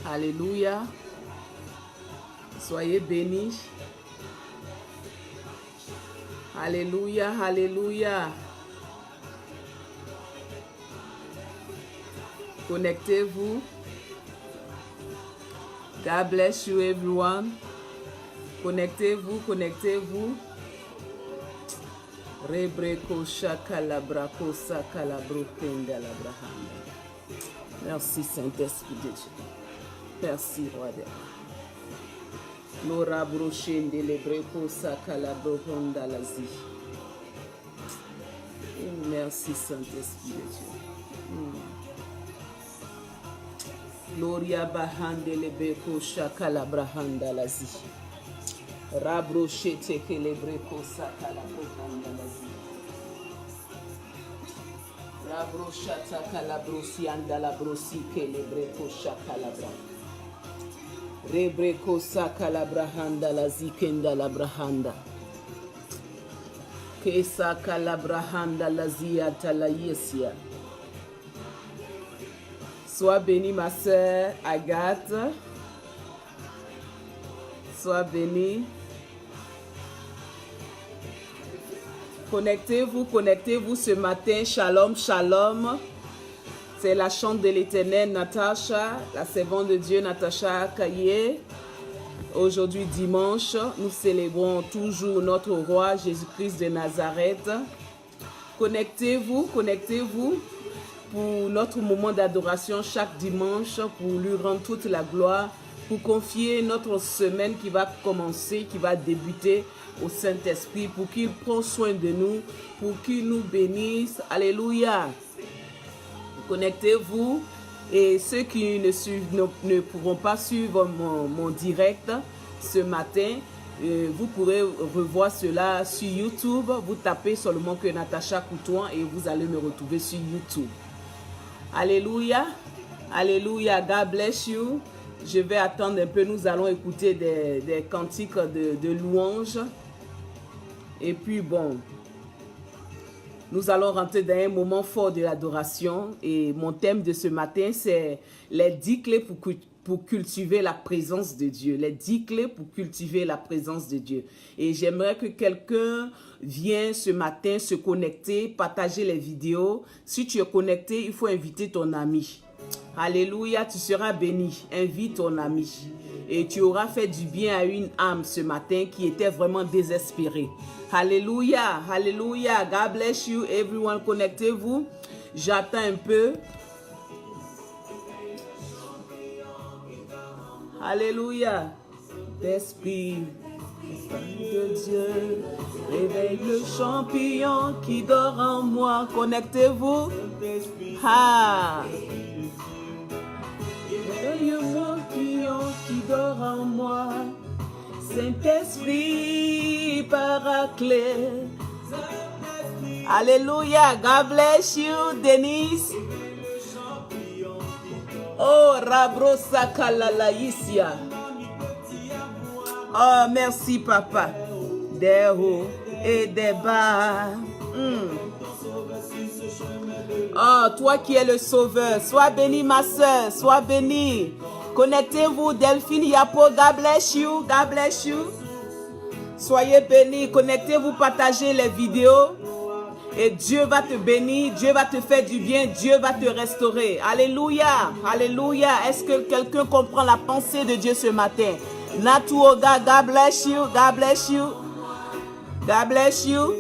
Alléluia. Soyez bénis. Alléluia, alléluia. Connectez-vous. God bless you everyone. Connectez-vous, connectez-vous. Rebreko shakalabrako sakalabro pendalabrahanda. Merci Saint-Esprit de Dieu. Merci Roi des Rois. Lora brochende lebreko sakalabro pendalazi. Merci Saint-Esprit de Dieu. Gloria bahande lebeko shakalabrahanda lazi. Rabrochete ke lebreko sakalabrahanda lazi. Rabrochata kalabrosi andalabrosi ke lebreko shakalabra. Rebreko sakalabrahanda lazi kendalabrahanda. Ke sakalabrahanda lazi atalayesia. Sois bénie, ma sœur Agathe. Sois bénie. Connectez-vous ce matin. Shalom, shalom. C'est la chante de l'Éternel, Natacha, la servante de Dieu, Natacha Kaye. Aujourd'hui, dimanche, nous célébrons toujours notre roi Jésus-Christ de Nazareth. Connectez-vous, connectez-vous pour notre moment d'adoration chaque dimanche, pour lui rendre toute la gloire, pour confier notre semaine qui va commencer, qui va débuter au Saint-Esprit, pour qu'il prenne soin de nous, pour qu'il nous bénisse. Alléluia. Connectez-vous et ceux qui ne pourront pas suivre mon direct ce matin, vous pourrez revoir cela sur YouTube. Vous tapez seulement que Natacha Coutouan et vous allez me retrouver sur YouTube. Alléluia, alléluia, God bless you. Je vais attendre un peu, nous allons écouter des cantiques de louanges. Et puis bon, nous allons rentrer dans un moment fort de l'adoration. Et mon thème de ce matin, c'est les 10 clés pour cultiver la présence de Dieu. Les 10 clés pour cultiver la présence de Dieu. Et j'aimerais que quelqu'un vienne ce matin se connecter, partager les vidéos. Si tu es connecté, il faut inviter ton ami. Alléluia, tu seras béni. Invite ton ami. Et tu auras fait du bien à une âme ce matin qui était vraiment désespérée. Alléluia, alléluia. God bless you, everyone. Connectez-vous. J'attends un peu. Alléluia. L'Esprit de Dieu réveille le champignon qui dort en moi. Connectez-vous. Ah. Réveille le champignon qui dort en moi. Saint-Esprit paraclet. Alléluia. God bless you, Denise. Oh, Rabrosa Kalalaïsia. Oh, merci, papa. Des hauts et des bas. Oh, toi qui es le sauveur, sois béni, ma soeur, sois béni. Connectez-vous, Delphine Yapo. God bless you. God bless you. Soyez bénis. Connectez-vous, partagez les vidéos. Et Dieu va te bénir, Dieu va te faire du bien, Dieu va te restaurer. Alléluia, alléluia. Est-ce que quelqu'un comprend la pensée de Dieu ce matin? Natuoga, God bless you, God bless you. God bless you.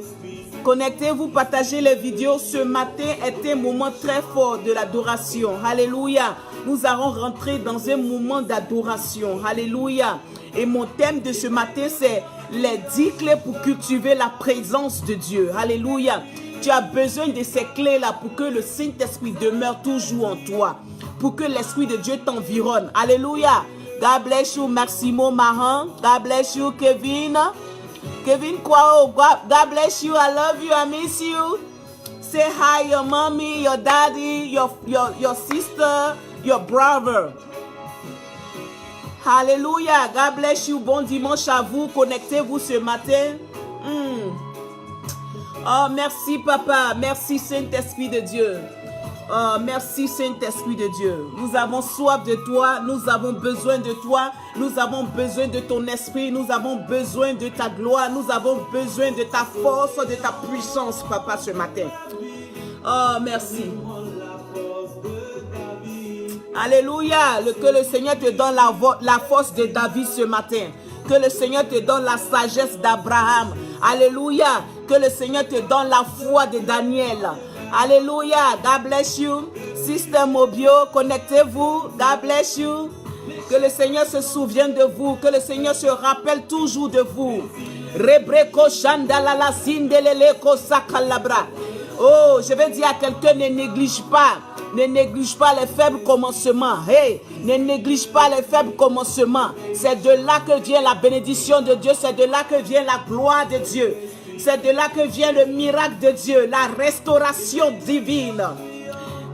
Connectez-vous, partagez les vidéos. Ce matin est un moment très fort de l'adoration. Alléluia. Nous allons rentrer dans un moment d'adoration. Alléluia. Et mon thème de ce matin, c'est les 10 clés pour cultiver la présence de Dieu. Alléluia. Tu as besoin de ces clés-là pour que le Saint-Esprit demeure toujours en toi. Pour que l'Esprit de Dieu t'environne. Alléluia. God bless you, Maximo Mahan. God bless you, Kevin. Kevin Kwao. God bless you. I love you. I miss you. Say hi, your mommy, your daddy, your sister, your brother. Alléluia. God bless you. Bon dimanche à vous. Connectez-vous ce matin. Oh, merci, papa. Merci, Saint-Esprit de Dieu. Oh, merci Saint-Esprit de Dieu. Nous avons soif de toi, nous avons besoin de toi, nous avons besoin de ton esprit, nous avons besoin de ta gloire, nous avons besoin de ta force, de ta puissance, Papa, ce matin. Oh, merci. Alléluia. Que le Seigneur te donne la force de David ce matin. Que le Seigneur te donne la sagesse d'Abraham. Alléluia. Que le Seigneur te donne la foi de Daniel. Alléluia. God bless you. Sister Mobio, connectez-vous. God bless you. Que le Seigneur se souvienne de vous. Que le Seigneur se rappelle toujours de vous. Rebreko shandalala sindeleleko sakalabra. Oh, je vais dire à quelqu'un, ne néglige pas les faibles commencements. Hey, ne néglige pas les faibles commencements. C'est de là que vient la bénédiction de Dieu. C'est de là que vient la gloire de Dieu. C'est de là que vient le miracle de Dieu, la restauration divine.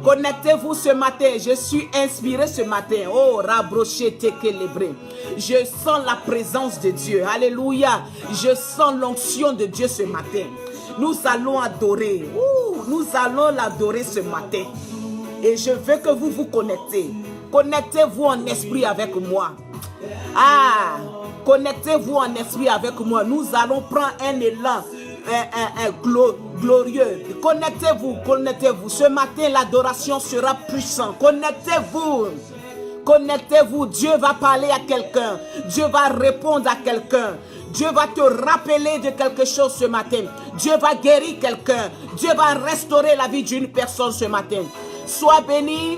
Connectez-vous ce matin. Je suis inspiré ce matin. Oh, rabroché tekelebré. Je sens la présence de Dieu. Alléluia. Je sens l'onction de Dieu ce matin. Nous allons adorer. Nous allons l'adorer ce matin. Et je veux que vous vous connectez. Connectez-vous en esprit avec moi. Connectez-vous en esprit avec moi. Nous allons prendre un élan glorieux. Connectez-vous. Ce matin, l'adoration sera puissante. Connectez-vous. Connectez-vous. Dieu va parler à quelqu'un. Dieu va répondre à quelqu'un. Dieu va te rappeler de quelque chose ce matin. Dieu va guérir quelqu'un. Dieu va restaurer la vie d'une personne ce matin. Sois béni,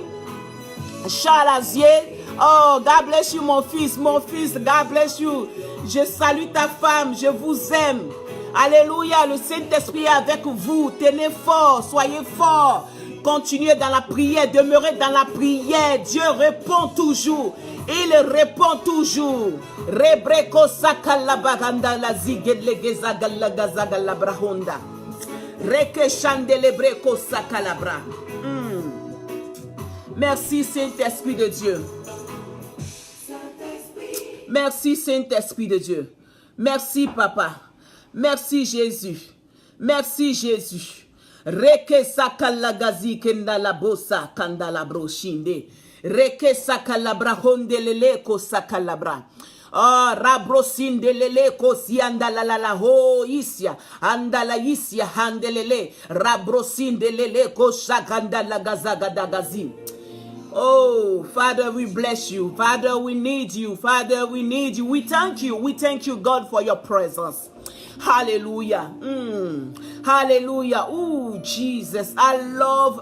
Chalazier. Oh, God bless you, mon fils, God bless you. Je salue ta femme, je vous aime. Alléluia, le Saint-Esprit est avec vous. Tenez fort, soyez forts. Continuez dans la prière, demeurez dans la prière. Dieu répond toujours. Il répond toujours. Rebreko sakalabaganda la zigedlegeza galagazagalabrahonda. Reke chandelebreko sakalabra. Merci Saint-Esprit de Dieu. Merci Saint-Esprit de Dieu. Merci Papa. Merci Jésus. Merci Jésus. Reke sakalagazi kendala bosa kandala broshinde. Reke sakalabra hondelele ko sakalabra. Oh, rabrosinde lele ko si andala la la ho isya andala isya handelele rabrosinde lele ko shakandala gazagadagazi. Oh, Father, we bless you. Father, we need you. Father, we need you. We thank you. We thank you, God, for your presence. Hallelujah. Hallelujah. Oh, Jesus. I love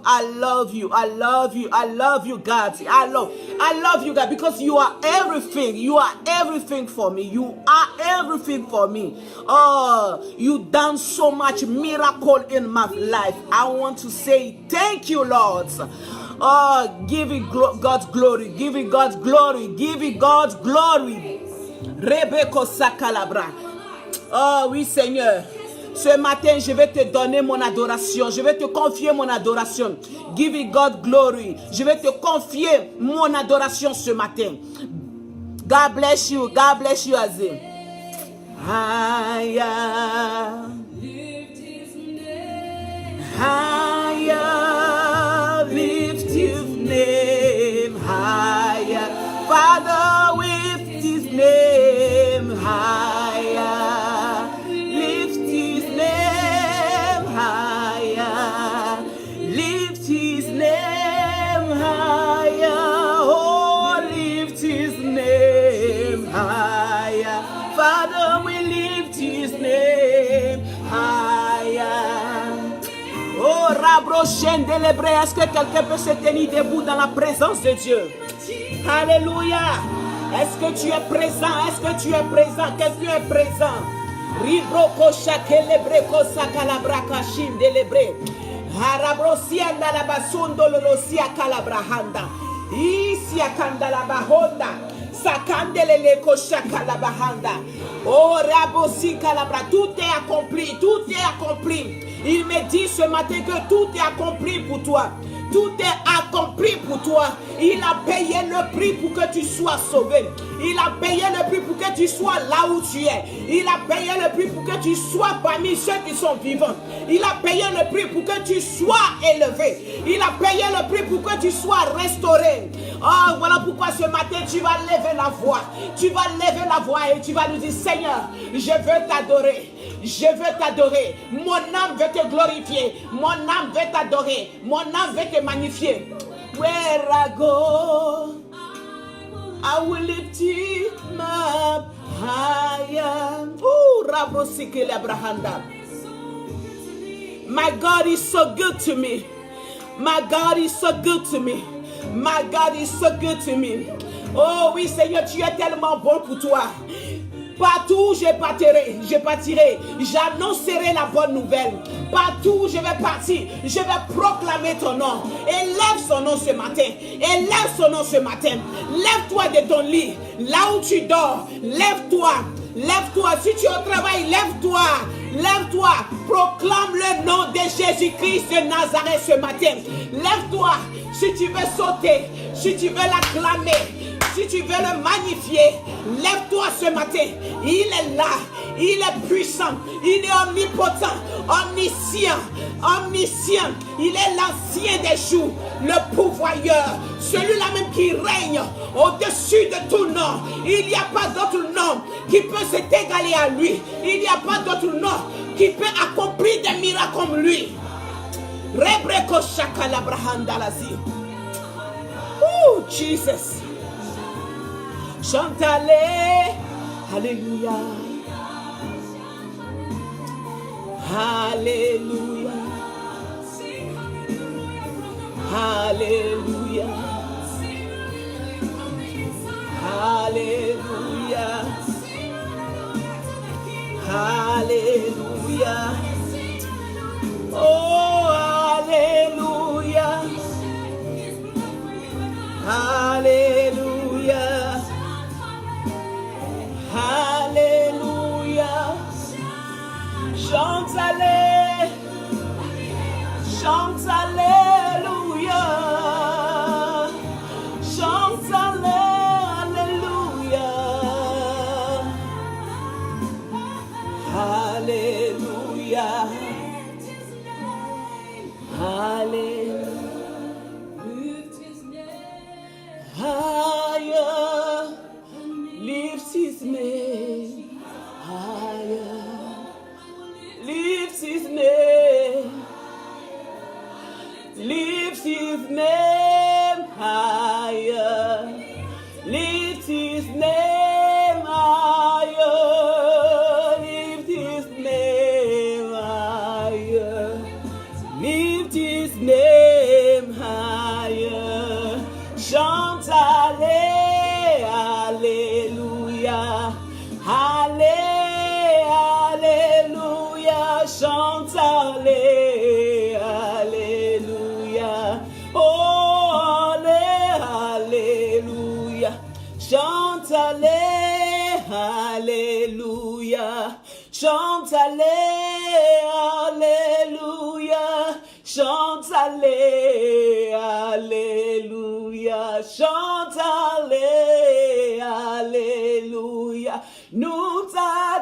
you. I love you, God. I love you, God, because you are everything. You are everything for me. You are everything for me. Oh, you done so much miracle in my life. I want to say thank you, Lord. Oh, give it God's glory. Give it God's glory. Give it God's glory. Rebeko sakalabra. Oh oui, Seigneur. Ce matin, je vais te donner mon adoration. Je vais te confier mon adoration. Give it God glory. Je vais te confier mon adoration ce matin. God bless you. God bless you, Azim. Higher. Higher. Lift his name higher. Father, lift his name higher. Lift his name higher. Lift his name higher. Oh, lift his name higher. Father, we lift his name higher. Oh, Rabrochen délébré, est-ce que quelqu'un peut se tenir debout dans la présence de Dieu? Alléluia. Est-ce que tu es présent? Est-ce que tu es présent? Quelqu'un est présent? Ribroko shakelebre ko sakalabra kashim délébré. Harabrosia ndalabasundo lolosia kalabrahanda. Isia kandalabahonda. Sakandelele ko shakalabahanda. Oh, rabosi kalabra. Tout est accompli. Tout est accompli. Il me dit ce matin que tout est accompli pour toi. Tout est accompli pour toi. Il a payé le prix pour que tu sois sauvé. Il a payé le prix pour que tu sois là où tu es. Il a payé le prix pour que tu sois parmi ceux qui sont vivants. Il a payé le prix pour que tu sois élevé. Il a payé le prix pour que tu sois restauré. Oh, voilà pourquoi ce matin tu vas lever la voix. Tu vas lever la voix et tu vas nous dire, Seigneur, je veux t'adorer. Je veux t'adorer. Mon âme veut te glorifier. Mon âme veut t'adorer. Mon âme veut te magnifier. Where I go, I will lift him up higher. Ooh, Rabrosikele Abrahanda. My God is so good to me. My God is so good to me. My God is so good to me. Oh oui, Seigneur, tu es tellement bon pour toi. Partout où je partirai, j'annoncerai la bonne nouvelle. Partout où je vais partir, je vais proclamer ton nom. Élève son nom ce matin. Élève son nom ce matin. Lève-toi de ton lit. Là où tu dors, lève-toi. Lève-toi. Si tu es au travail, lève-toi. Lève-toi. Proclame le nom de Jésus-Christ de Nazareth ce matin. Lève-toi. Si tu veux sauter, si tu veux l'acclamer, si tu veux le magnifier, lève-toi ce matin. Il est là. Il est puissant. Il est omnipotent, omniscient, omniscient. Il est l'ancien des jours, le pourvoyeur, celui-là même qui règne au-dessus de tout nom. Il n'y a pas d'autre nom qui peut s'égaler à lui. Il n'y a pas d'autre nom qui peut accomplir des miracles comme lui. Rebreko shakala brahandalazi. Oh, Jesus. Chante Alléluia. Alléluia. Alléluia. Alléluia. Alléluia. Oh, Alléluia. Alléluia. Alléluia. Chante chante Alléluia. Chante Alléluia. Alléluia. Alléluia. Higher, lift his name higher, lift his name, lift his name higher, lift his name higher, lift his name higher, lift his name higher. Chante Alléluia, Alléluia, chante Alléluia, oh Alléluia, chante Alléluia, chante Alléluia, chante Alléluia, chante Alléluia. Nous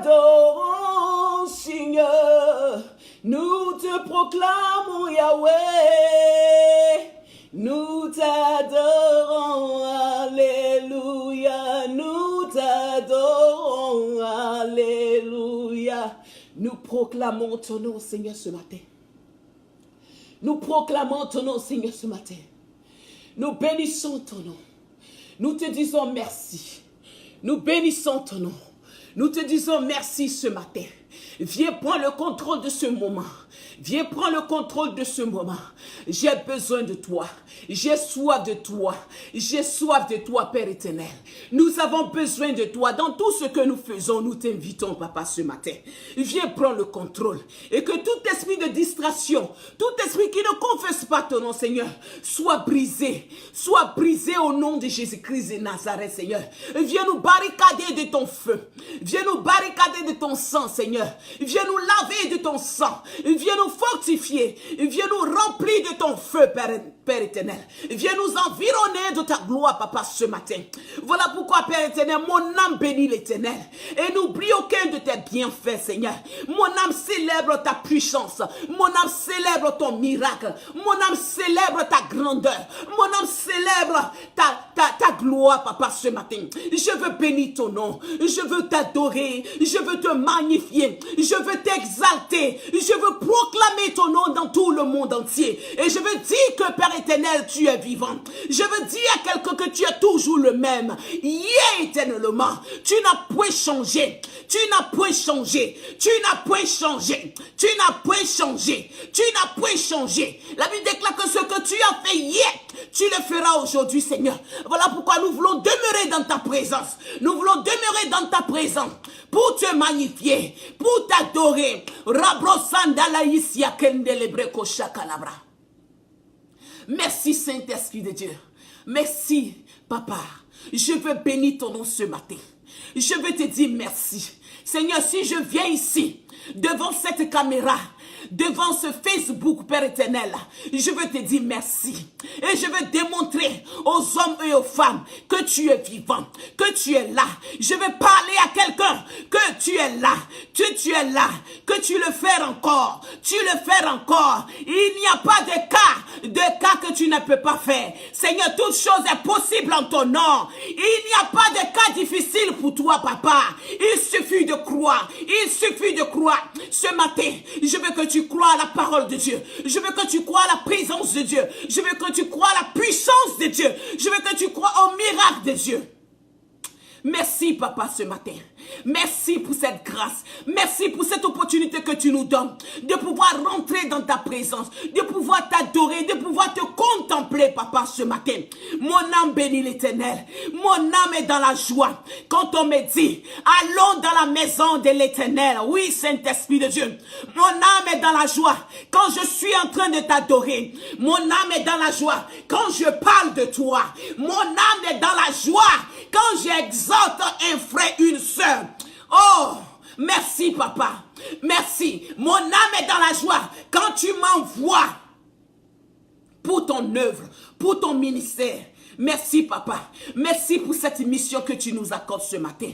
t'adorons, Seigneur. Nous te proclamons, Yahweh. Nous t'adorons, Alléluia. Nous t'adorons, Alléluia. Nous proclamons ton nom, Seigneur, ce matin. Nous proclamons ton nom, Seigneur, ce matin. Nous bénissons ton nom. Nous te disons merci. Nous bénissons ton nom. Nous te disons merci ce matin. Viens prendre le contrôle de ce moment. Viens prendre le contrôle de ce moment. J'ai besoin de toi. J'ai soif de toi. J'ai soif de toi, Père éternel. Nous avons besoin de toi. Dans tout ce que nous faisons, nous t'invitons, Papa, ce matin. Viens prendre le contrôle. Et que tout esprit de distraction, tout esprit qui ne confesse pas ton nom, Seigneur, soit brisé. Soit brisé au nom de Jésus-Christ de Nazareth, Seigneur. Viens nous barricader de ton feu. Viens nous barricader de ton sang, Seigneur. Viens nous laver de ton sang. Viens nous fortifier. Viens nous remplir de ton feu, Père éternel. Viens nous environner de ta gloire, Papa, ce matin. Voilà pourquoi, Père éternel, mon âme bénit l'éternel. Et n'oublie aucun de tes bienfaits, Seigneur. Mon âme célèbre ta puissance. Mon âme célèbre ton miracle. Mon âme célèbre ta grandeur. Mon âme célèbre ta gloire, Papa, ce matin. Je veux bénir ton nom. Je veux t'adorer. Je veux te magnifier. Je veux t'exalter. Je veux proclamer ton nom dans tout le monde entier. Et je veux dire que, Père éternel, tu es vivant. Je veux dire à quelqu'un que tu es toujours le même. Hier éternellement. Tu n'as point changé. Tu n'as point changé. Tu n'as point changé. Tu n'as point changé. Tu n'as point changé. La Bible déclare que ce que tu as fait hier, tu le feras aujourd'hui, Seigneur. Voilà pourquoi nous voulons demeurer dans ta présence. Nous voulons demeurer dans ta présence pour te magnifier, pour t'adorer. Merci, Saint-Esprit de Dieu. Merci, Papa. Je veux bénir ton nom ce matin. Je veux te dire merci. Seigneur, si je viens ici, devant cette caméra, devant ce Facebook, Père éternel, je veux te dire merci. Et je veux démontrer aux hommes et aux femmes que tu es vivant, que tu es là. Je veux parler à quelqu'un que tu es là, que tu es là, que tu le fais encore, tu le fais encore. Il n'y a pas de cas que tu ne peux pas faire. Seigneur, toute chose est possible en ton nom. Il n'y a pas de cas difficile pour toi, Papa. Il suffit de croire, il suffit de croire. Ce matin, je veux que tu crois à la parole de Dieu. Je veux que tu crois à la présence de Dieu. Je veux que tu crois à la puissance de Dieu. Je veux que tu crois au miracle de Dieu. Merci, Papa, ce matin. Merci pour cette grâce. Merci pour cette opportunité que tu nous donnes de pouvoir rentrer dans ta présence, de pouvoir t'adorer, de pouvoir te contempler, Papa, ce matin. Mon âme bénit l'Éternel. Mon âme est dans la joie. Quand on me dit, allons dans la maison de l'Éternel. Oui, Saint-Esprit de Dieu. Mon âme est dans la joie quand je suis en train de t'adorer. Mon âme est dans la joie quand je parle de toi. Mon âme est dans la joie quand j'exalte un frère, une sœur. Oh, merci, Papa. Merci. Mon âme est dans la joie quand tu m'envoies pour ton œuvre, pour ton ministère. Merci, Papa. Merci pour cette mission que tu nous accordes ce matin.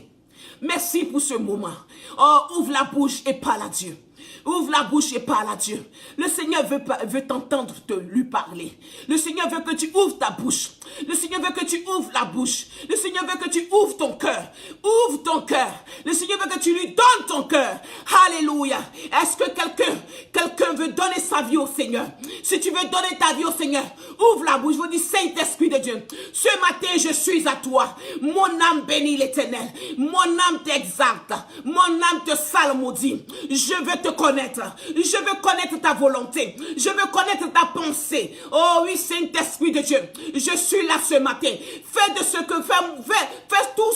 Merci pour ce moment. Oh, ouvre la bouche et parle à Dieu. Ouvre la bouche et parle à Dieu. Le Seigneur veut t'entendre lui parler. Le Seigneur veut que tu ouvres ta bouche. Le Seigneur veut que tu ouvres la bouche. Le Seigneur veut que tu ouvres ton cœur. Ouvre ton cœur. Le Seigneur veut que tu lui donnes ton cœur. Alléluia. Est-ce que quelqu'un veut donner sa vie au Seigneur? Si tu veux donner ta vie au Seigneur, ouvre la bouche. Je vous dis, Saint-Esprit de Dieu, ce matin, je suis à toi. Mon âme bénit l'Éternel. Mon âme t'exalte. Mon âme te salmodie. Je veux te connaître. Je veux connaître ta volonté. Je veux connaître ta pensée. Oh oui, Saint-Esprit de Dieu, je suis là ce matin. Fais tout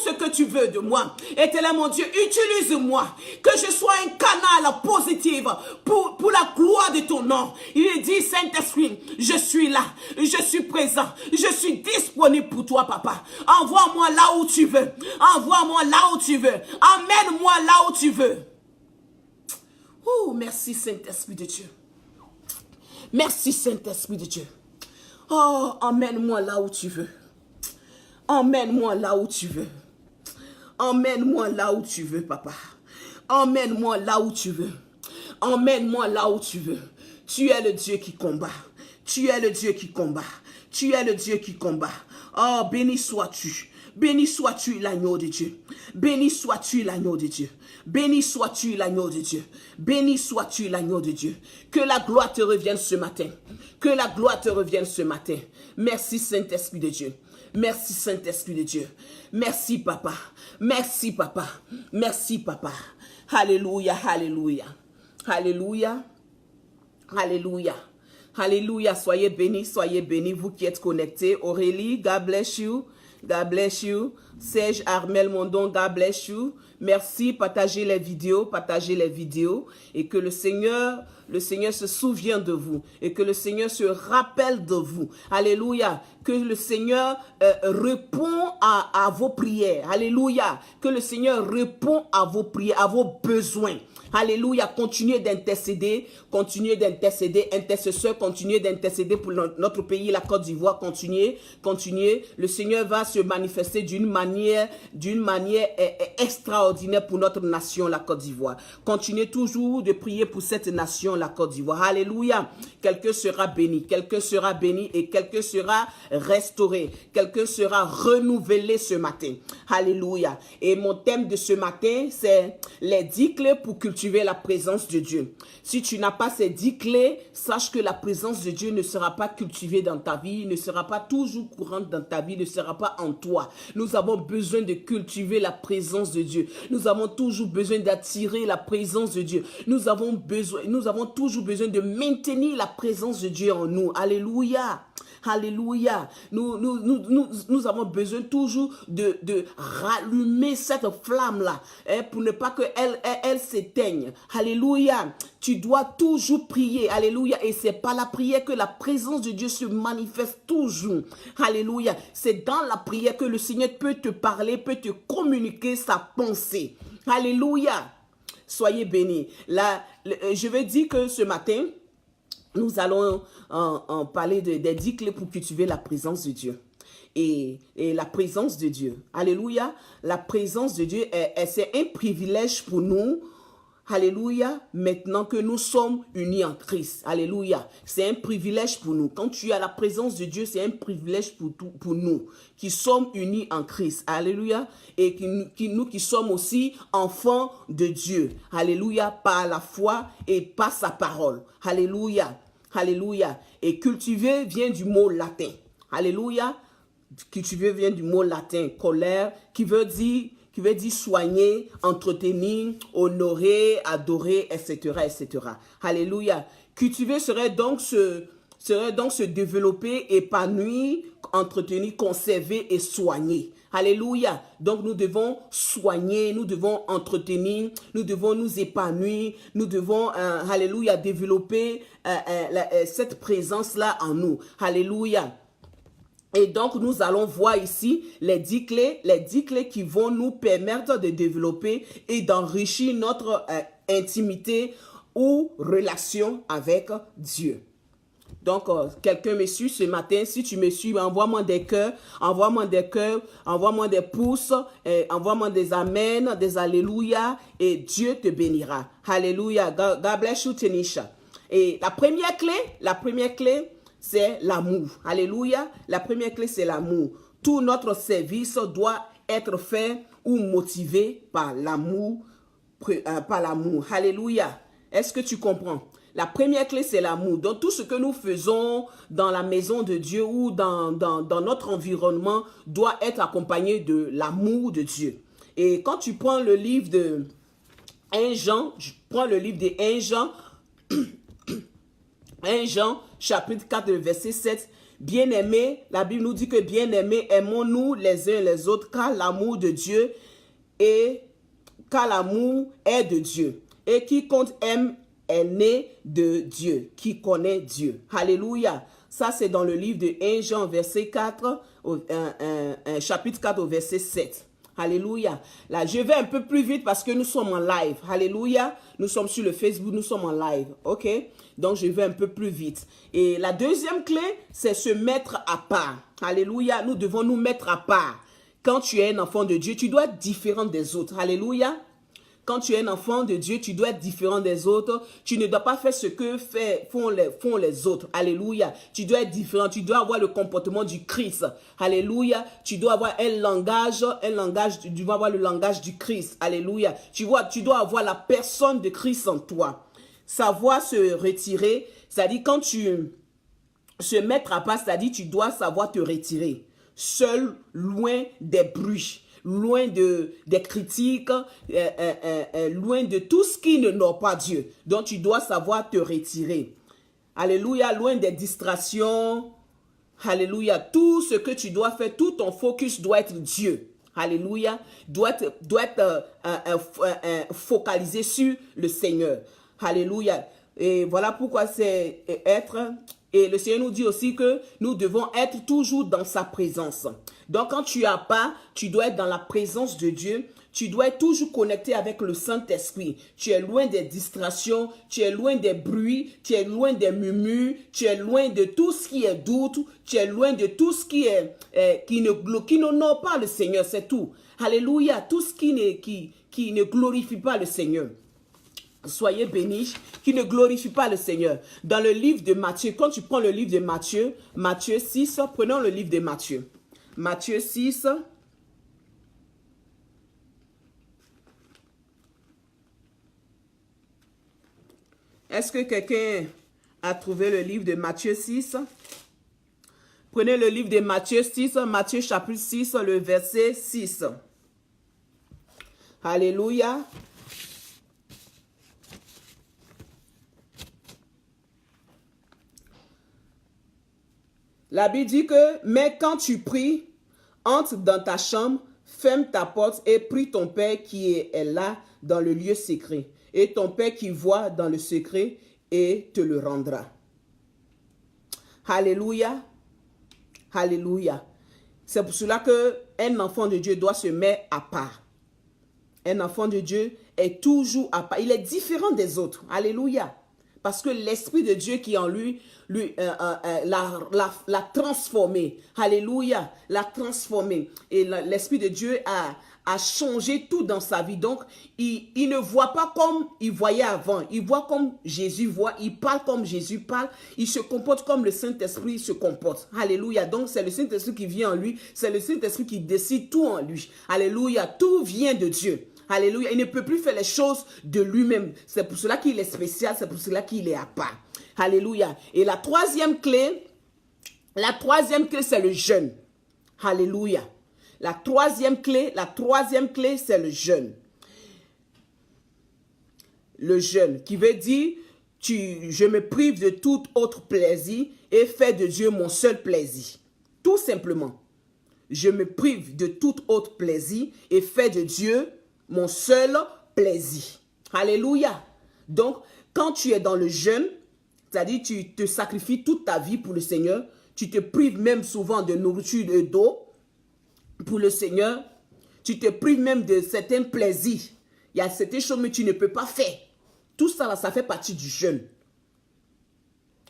ce que tu veux de moi. Éternel mon Dieu, utilise-moi. Que je sois un canal positif pour la gloire de ton nom. Il dit, Saint-Esprit, je suis là. Je suis présent. Je suis disponible pour toi, Papa. Envoie-moi là où tu veux. Envoie-moi là où tu veux. Emmène-moi là où tu veux. Oh, merci Saint-Esprit de Dieu. Merci Saint-Esprit de Dieu. Oh, emmène-moi là où tu veux. Emmène-moi là où tu veux. Emmène-moi là où tu veux, Papa. Emmène-moi là où tu veux. Emmène-moi là où tu veux. Tu es le Dieu qui combat. Tu es le Dieu qui combat. Tu es le Dieu qui combat. Oh, béni sois-tu. Béni sois-tu l'agneau de Dieu. Béni sois-tu l'agneau de Dieu. Béni sois-tu l'agneau de Dieu. Béni sois-tu l'agneau de Dieu. Que la gloire te revienne ce matin. Que la gloire te revienne ce matin. Merci Saint-Esprit de Dieu. Merci Saint-Esprit de Dieu. Merci Papa. Merci Papa. Merci Papa. Alléluia, alléluia. Alléluia. Alléluia. Alléluia. Soyez bénis vous qui êtes connectés. Aurélie, God bless you. God bless you. Serge Armel Mondon, God bless you. Merci, partagez les vidéos, et que le Seigneur se souvienne de vous, et que le Seigneur se rappelle de vous. Alléluia. Que le Seigneur répond à vos prières. Alléluia. Que le Seigneur répond à vos prières, à vos besoins. Alléluia, continuez d'intercéder, intercesseurs, continuez d'intercéder pour notre pays, la Côte d'Ivoire, continuez. Le Seigneur va se manifester d'une manière extraordinaire pour notre nation, la Côte d'Ivoire. Continuez toujours de prier pour cette nation, la Côte d'Ivoire. Alléluia, quelqu'un sera béni et quelqu'un sera restauré, quelqu'un sera renouvelé ce matin. Alléluia. Et mon thème de ce matin, c'est les 10 clés pour cultiver la présence de Dieu. Si tu n'as pas ces 10 clés, sache que la présence de Dieu ne sera pas cultivée dans ta vie, ne sera pas toujours courante dans ta vie, ne sera pas en toi. Nous avons besoin de cultiver la présence de Dieu. Nous avons toujours besoin d'attirer la présence de Dieu. Nous avons toujours besoin de maintenir la présence de Dieu en nous. Alléluia. Alléluia. Nous avons besoin toujours de rallumer cette flamme-là pour ne pas qu'elle s'éteigne. Alléluia. Tu dois toujours prier. Alléluia. Et c'est par la prière que la présence de Dieu se manifeste toujours. Alléluia. C'est dans la prière que le Seigneur peut te parler, peut te communiquer sa pensée. Alléluia. Soyez bénis. Là, je veux dire que ce matin, nous allons en parler des 10 clés pour cultiver la présence de Dieu. Et la présence de Dieu. Alléluia. La présence de Dieu, c'est un privilège pour nous. Alléluia. Maintenant que nous sommes unis en Christ. Alléluia. C'est un privilège pour nous. Quand tu as la présence de Dieu, c'est un privilège pour nous qui sommes unis en Christ. Alléluia. Et nous qui sommes aussi enfants de Dieu. Alléluia. Par la foi et par sa parole. Alléluia. Alléluia. Et cultiver vient du mot latin. Alléluia. Cultiver vient du mot latin, colère, qui veut dire soigner, entretenir, honorer, adorer, etc., etc. Alléluia. Cultiver serait donc se développer, épanouir, entretenir, conserver et soigner. Alléluia. Donc nous devons soigner, nous devons entretenir, nous devons nous épanouir, nous devons, alléluia, développer cette présence-là en nous. Alléluia. Et donc, nous allons voir ici les 10 clés qui vont nous permettre de développer et d'enrichir notre intimité ou relation avec Dieu. Donc, quelqu'un me suit ce matin. Si tu me suis, envoie-moi des cœurs, envoie-moi des pouces, envoie-moi des amens, des alléluia, et Dieu te bénira. Alléluia. God bless you, Tanisha. Et la première clé, c'est l'amour. Alléluia. La première clé, c'est l'amour. Tout notre service doit être fait ou motivé par l'amour. Alléluia. Est-ce que tu comprends? La première clé, c'est l'amour. Donc, tout ce que nous faisons dans la maison de Dieu ou dans notre environnement doit être accompagné de l'amour de Dieu. Et quand tu prends le livre de 1 Jean, 1 Jean, chapitre 4, verset 7, bien-aimés, la Bible nous dit que bien-aimés, aimons-nous les uns les autres, car l'amour de Dieu est de Dieu. Et quiconque aime est né de Dieu, qui connaît Dieu. Alléluia. Ça, c'est dans le livre de 1 Jean, verset 4, chapitre 4, au verset 7. Alléluia. Là, je vais un peu plus vite parce que nous sommes en live. Alléluia. Nous sommes sur le Facebook, nous sommes en live. OK? Donc, je vais un peu plus vite. Et la deuxième clé, c'est se mettre à part. Alléluia. Nous devons nous mettre à part. Quand tu es un enfant de Dieu, tu dois être différent des autres. Alléluia. Quand tu es un enfant de Dieu, tu dois être différent des autres. Tu ne dois pas faire ce que font les autres. Alléluia. Tu dois être différent. Tu dois avoir le comportement du Christ. Alléluia. Tu dois avoir tu dois avoir le langage du Christ. Alléluia. Tu dois avoir la personne de Christ en toi. Savoir se retirer, c'est-à-dire quand tu se mettre à part, c'est-à-dire tu dois savoir te retirer. Seul, loin des bruits. Loin des critiques, loin de tout ce qui n'honore pas Dieu. Donc, tu dois savoir te retirer. Alléluia, loin des distractions. Alléluia, tout ce que tu dois faire, tout ton focus doit être Dieu. Alléluia, doit être focalisé sur le Seigneur. Alléluia. Et voilà pourquoi c'est être Et le Seigneur nous dit aussi que nous devons être toujours dans sa présence. Donc, quand tu as pas, tu dois être dans la présence de Dieu. Tu dois être toujours connecté avec le Saint-Esprit. Tu es loin des distractions, tu es loin des bruits, tu es loin des murmures, tu es loin de tout ce qui est doute, tu es loin de tout ce qui n'honore pas le Seigneur, c'est tout. Alléluia, tout ce qui ne glorifie pas le Seigneur. Soyez bénis, qui ne glorifie pas le Seigneur. Dans le livre de Matthieu, quand tu prends le livre de Matthieu, Matthieu 6, prenons le livre de Matthieu. Matthieu 6. Est-ce que quelqu'un a trouvé le livre de Matthieu 6? Prenez le livre de Matthieu 6, Matthieu chapitre 6, le verset 6. Alléluia. La Bible dit que, mais quand tu pries, entre dans ta chambre, ferme ta porte et prie ton Père qui est là dans le lieu secret. Et ton Père qui voit dans le secret et te le rendra. Alléluia. Alléluia. C'est pour cela qu'un enfant de Dieu doit se mettre à part. Un enfant de Dieu est toujours à part. Il est différent des autres. Alléluia. Parce que l'Esprit de Dieu qui est en lui, l'a transformé. Alléluia. L'a transformé. Et l'Esprit de Dieu a changé tout dans sa vie. Donc, il ne voit pas comme il voyait avant. Il voit comme Jésus voit. Il parle comme Jésus parle. Il se comporte comme le Saint-Esprit se comporte. Alléluia. Donc, c'est le Saint-Esprit qui vient en lui. C'est le Saint-Esprit qui décide tout en lui. Alléluia. Tout vient de Dieu. Alléluia. Il ne peut plus faire les choses de lui-même. C'est pour cela qu'il est spécial. C'est pour cela qu'il est à part. Alléluia. Et la troisième clé, c'est le jeûne. Alléluia. La troisième clé, c'est le jeûne. Le jeûne qui veut dire, je me prive de tout autre plaisir et fais de Dieu mon seul plaisir. Tout simplement. Je me prive de tout autre plaisir et fais de Dieu mon seul plaisir. Alléluia. Donc, quand tu es dans le jeûne, c'est-à-dire tu te sacrifies toute ta vie pour le Seigneur, tu te prives même souvent de nourriture et d'eau pour le Seigneur, tu te prives même de certains plaisirs. Il y a certaines choses que tu ne peux pas faire. Tout ça, là, ça fait partie du jeûne.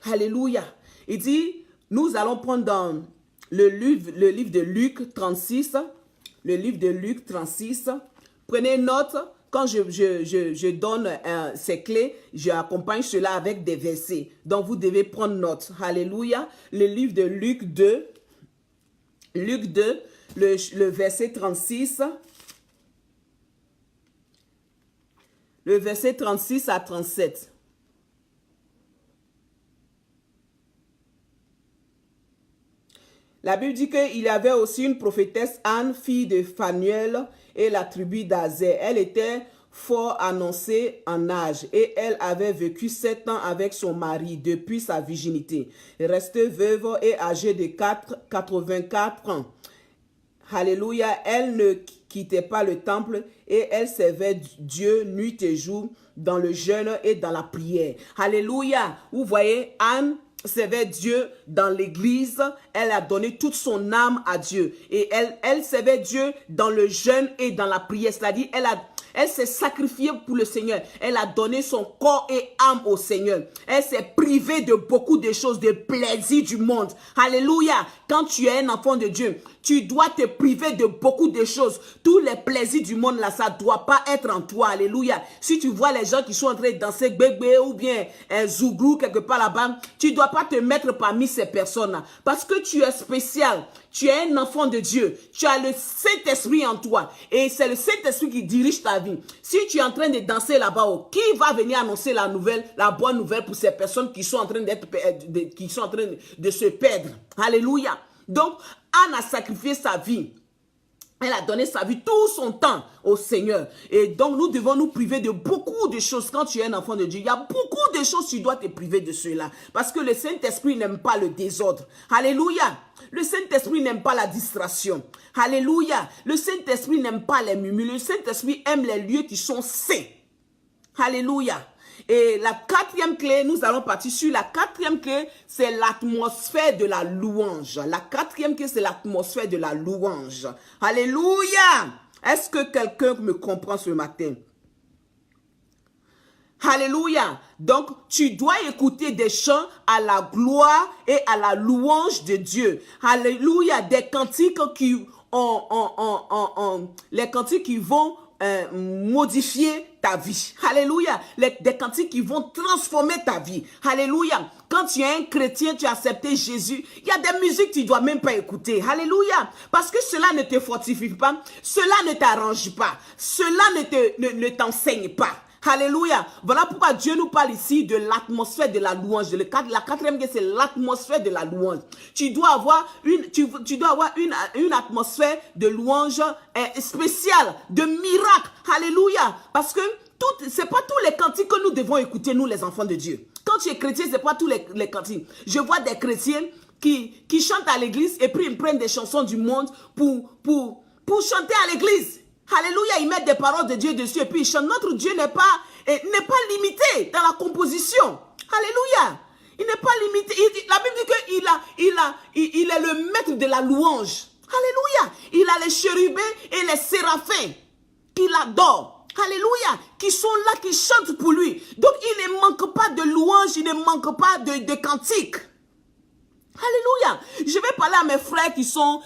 Alléluia. Il dit, nous allons prendre dans le livre de Luc 36, le livre de Luc 36. Prenez note, quand je donne ces clés, j'accompagne cela avec des versets. Donc, vous devez prendre note. Alléluia. Le livre de Luc 2, le verset 36. Le verset 36 à 37. La Bible dit qu'il y avait aussi une prophétesse Anne, fille de Phanuel, et la tribu d'Azer. Elle était fort annoncée en âge et elle avait vécu 7 ans avec son mari depuis sa virginité. Restée veuve et âgée de 84 ans. Alléluia, elle ne quittait pas le temple et elle servait Dieu nuit et jour dans le jeûne et dans la prière. Alléluia, vous voyez, Anne servait Dieu dans l'église, elle a donné toute son âme à Dieu et elle servait Dieu dans le jeûne et dans la prière, c'est-à-dire elle s'est sacrifiée pour le Seigneur. Elle a donné son corps et âme au Seigneur. Elle s'est privée de beaucoup de choses, de plaisirs du monde. Alléluia. Quand tu es un enfant de Dieu, tu dois te priver de beaucoup de choses. Tous les plaisirs du monde là, ça ne doit pas être en toi. Alléluia. Si tu vois les gens qui sont en train de danser bébé ou bien un zouglou quelque part là-bas, tu ne dois pas te mettre parmi ces personnes-là. Parce que tu es spécial. Tu es un enfant de Dieu. Tu as le Saint-Esprit en toi. Et c'est le Saint-Esprit qui dirige ta vie. Si tu es en train de danser là-bas, qui va venir annoncer la bonne nouvelle pour ces personnes qui sont en train de se perdre? Alléluia. Donc, Anne a sacrifié sa vie. Elle a donné sa vie, tout son temps au Seigneur. Et donc, nous devons nous priver de beaucoup de choses. Quand tu es un enfant de Dieu, il y a beaucoup de choses, tu dois te priver de cela. Parce que le Saint-Esprit n'aime pas le désordre. Alléluia. Le Saint-Esprit n'aime pas la distraction. Alléluia. Le Saint-Esprit n'aime pas les murmures. Le Saint-Esprit aime les lieux qui sont saints. Alléluia. Et la quatrième clé, nous allons partir sur la quatrième clé, c'est l'atmosphère de la louange. La quatrième clé, c'est l'atmosphère de la louange. Alléluia! Est-ce que quelqu'un me comprend ce matin? Alléluia. Donc, tu dois écouter des chants à la gloire et à la louange de Dieu. Alléluia. Des cantiques qui les cantiques qui vont modifier ta vie. Alléluia. Des cantiques qui vont transformer ta vie. Alléluia. Quand tu es un chrétien, tu as accepté Jésus, il y a des musiques que tu ne dois même pas écouter. Alléluia. Parce que cela ne te fortifie pas, cela ne t'arrange pas, cela ne t'enseigne pas. Alléluia. Voilà pourquoi Dieu nous parle ici de l'atmosphère de la louange. La quatrième, c'est l'atmosphère de la louange. Tu dois avoir une atmosphère de louange spéciale, de miracle. Alléluia. Parce que c'est pas tous les cantiques que nous devons écouter, nous les enfants de Dieu. Quand tu es chrétien, c'est pas tous les cantiques. Je vois des chrétiens qui chantent à l'église et puis ils prennent des chansons du monde pour chanter à l'église. Alléluia, ils mettent des paroles de Dieu dessus et puis ils chantent. Notre Dieu n'est pas limité dans la composition. Alléluia. Il n'est pas limité. La Bible dit qu'il est le maître de la louange. Alléluia. Il a les chérubins et les séraphins qu'il adore. Alléluia. Qui sont là, qui chantent pour lui. Donc il ne manque pas de louange, il ne manque pas de cantiques. Alléluia. Je vais parler à mes frères qui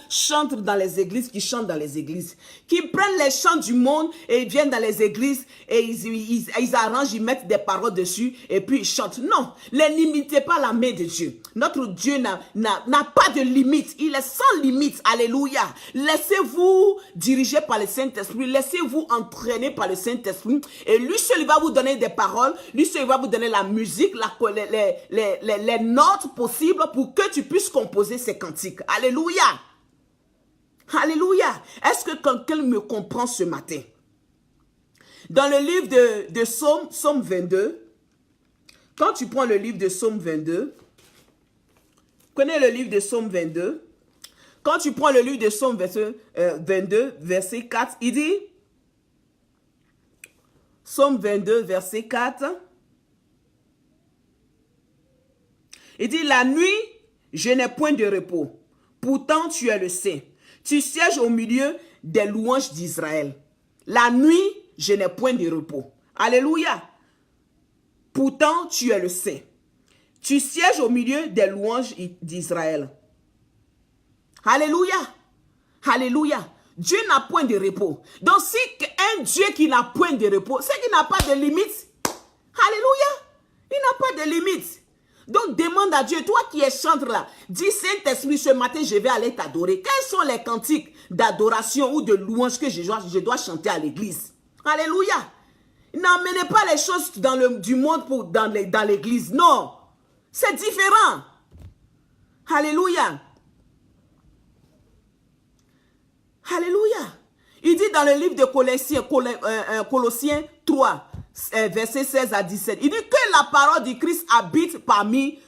chantent dans les églises, qui chantent dans les églises, qui prennent les chants du monde et ils viennent dans les églises et ils arrangent, ils mettent des paroles dessus et puis ils chantent. Non, ne limitez pas la main de Dieu. Notre Dieu n'a pas de limite. Il est sans limite. Alléluia. Laissez-vous diriger par le Saint-Esprit. Laissez-vous entraîner par le Saint-Esprit. Et lui seul, il va vous donner des paroles. Lui seul, il va vous donner la musique, les notes possibles pour que tu puisses composer ces cantiques. Alléluia. Alléluia. Est-ce que quelqu'un me comprend ce matin? Dans le livre de Psaume 22, quand tu prends le livre de Psaume 22, connais le livre de Psaume 22, quand tu prends le livre de Psaume 22, verset 4, il dit, Psaume 22, verset 4, il dit, la nuit, je n'ai point de repos. Pourtant, tu es le saint. Tu sièges au milieu des louanges d'Israël. La nuit, je n'ai point de repos. Alléluia. Pourtant, tu es le saint. Tu sièges au milieu des louanges d'Israël. Alléluia. Alléluia. Dieu n'a point de repos. Donc, si un Dieu qui n'a point de repos, c'est qu'il n'a pas de limite. Alléluia. Il n'a pas de limite. Donc, demande à Dieu, toi qui es chantre là, dis Saint-Esprit, ce matin, je vais aller t'adorer. Quels sont les cantiques d'adoration ou de louange que je dois chanter à l'église? Alléluia. N'emmenez pas les choses du monde dans l'église. Non. C'est différent. Alléluia. Alléluia. Il dit dans le livre de Colossiens 3, verset 16 à 17, il dit que la parole du Christ habite parmi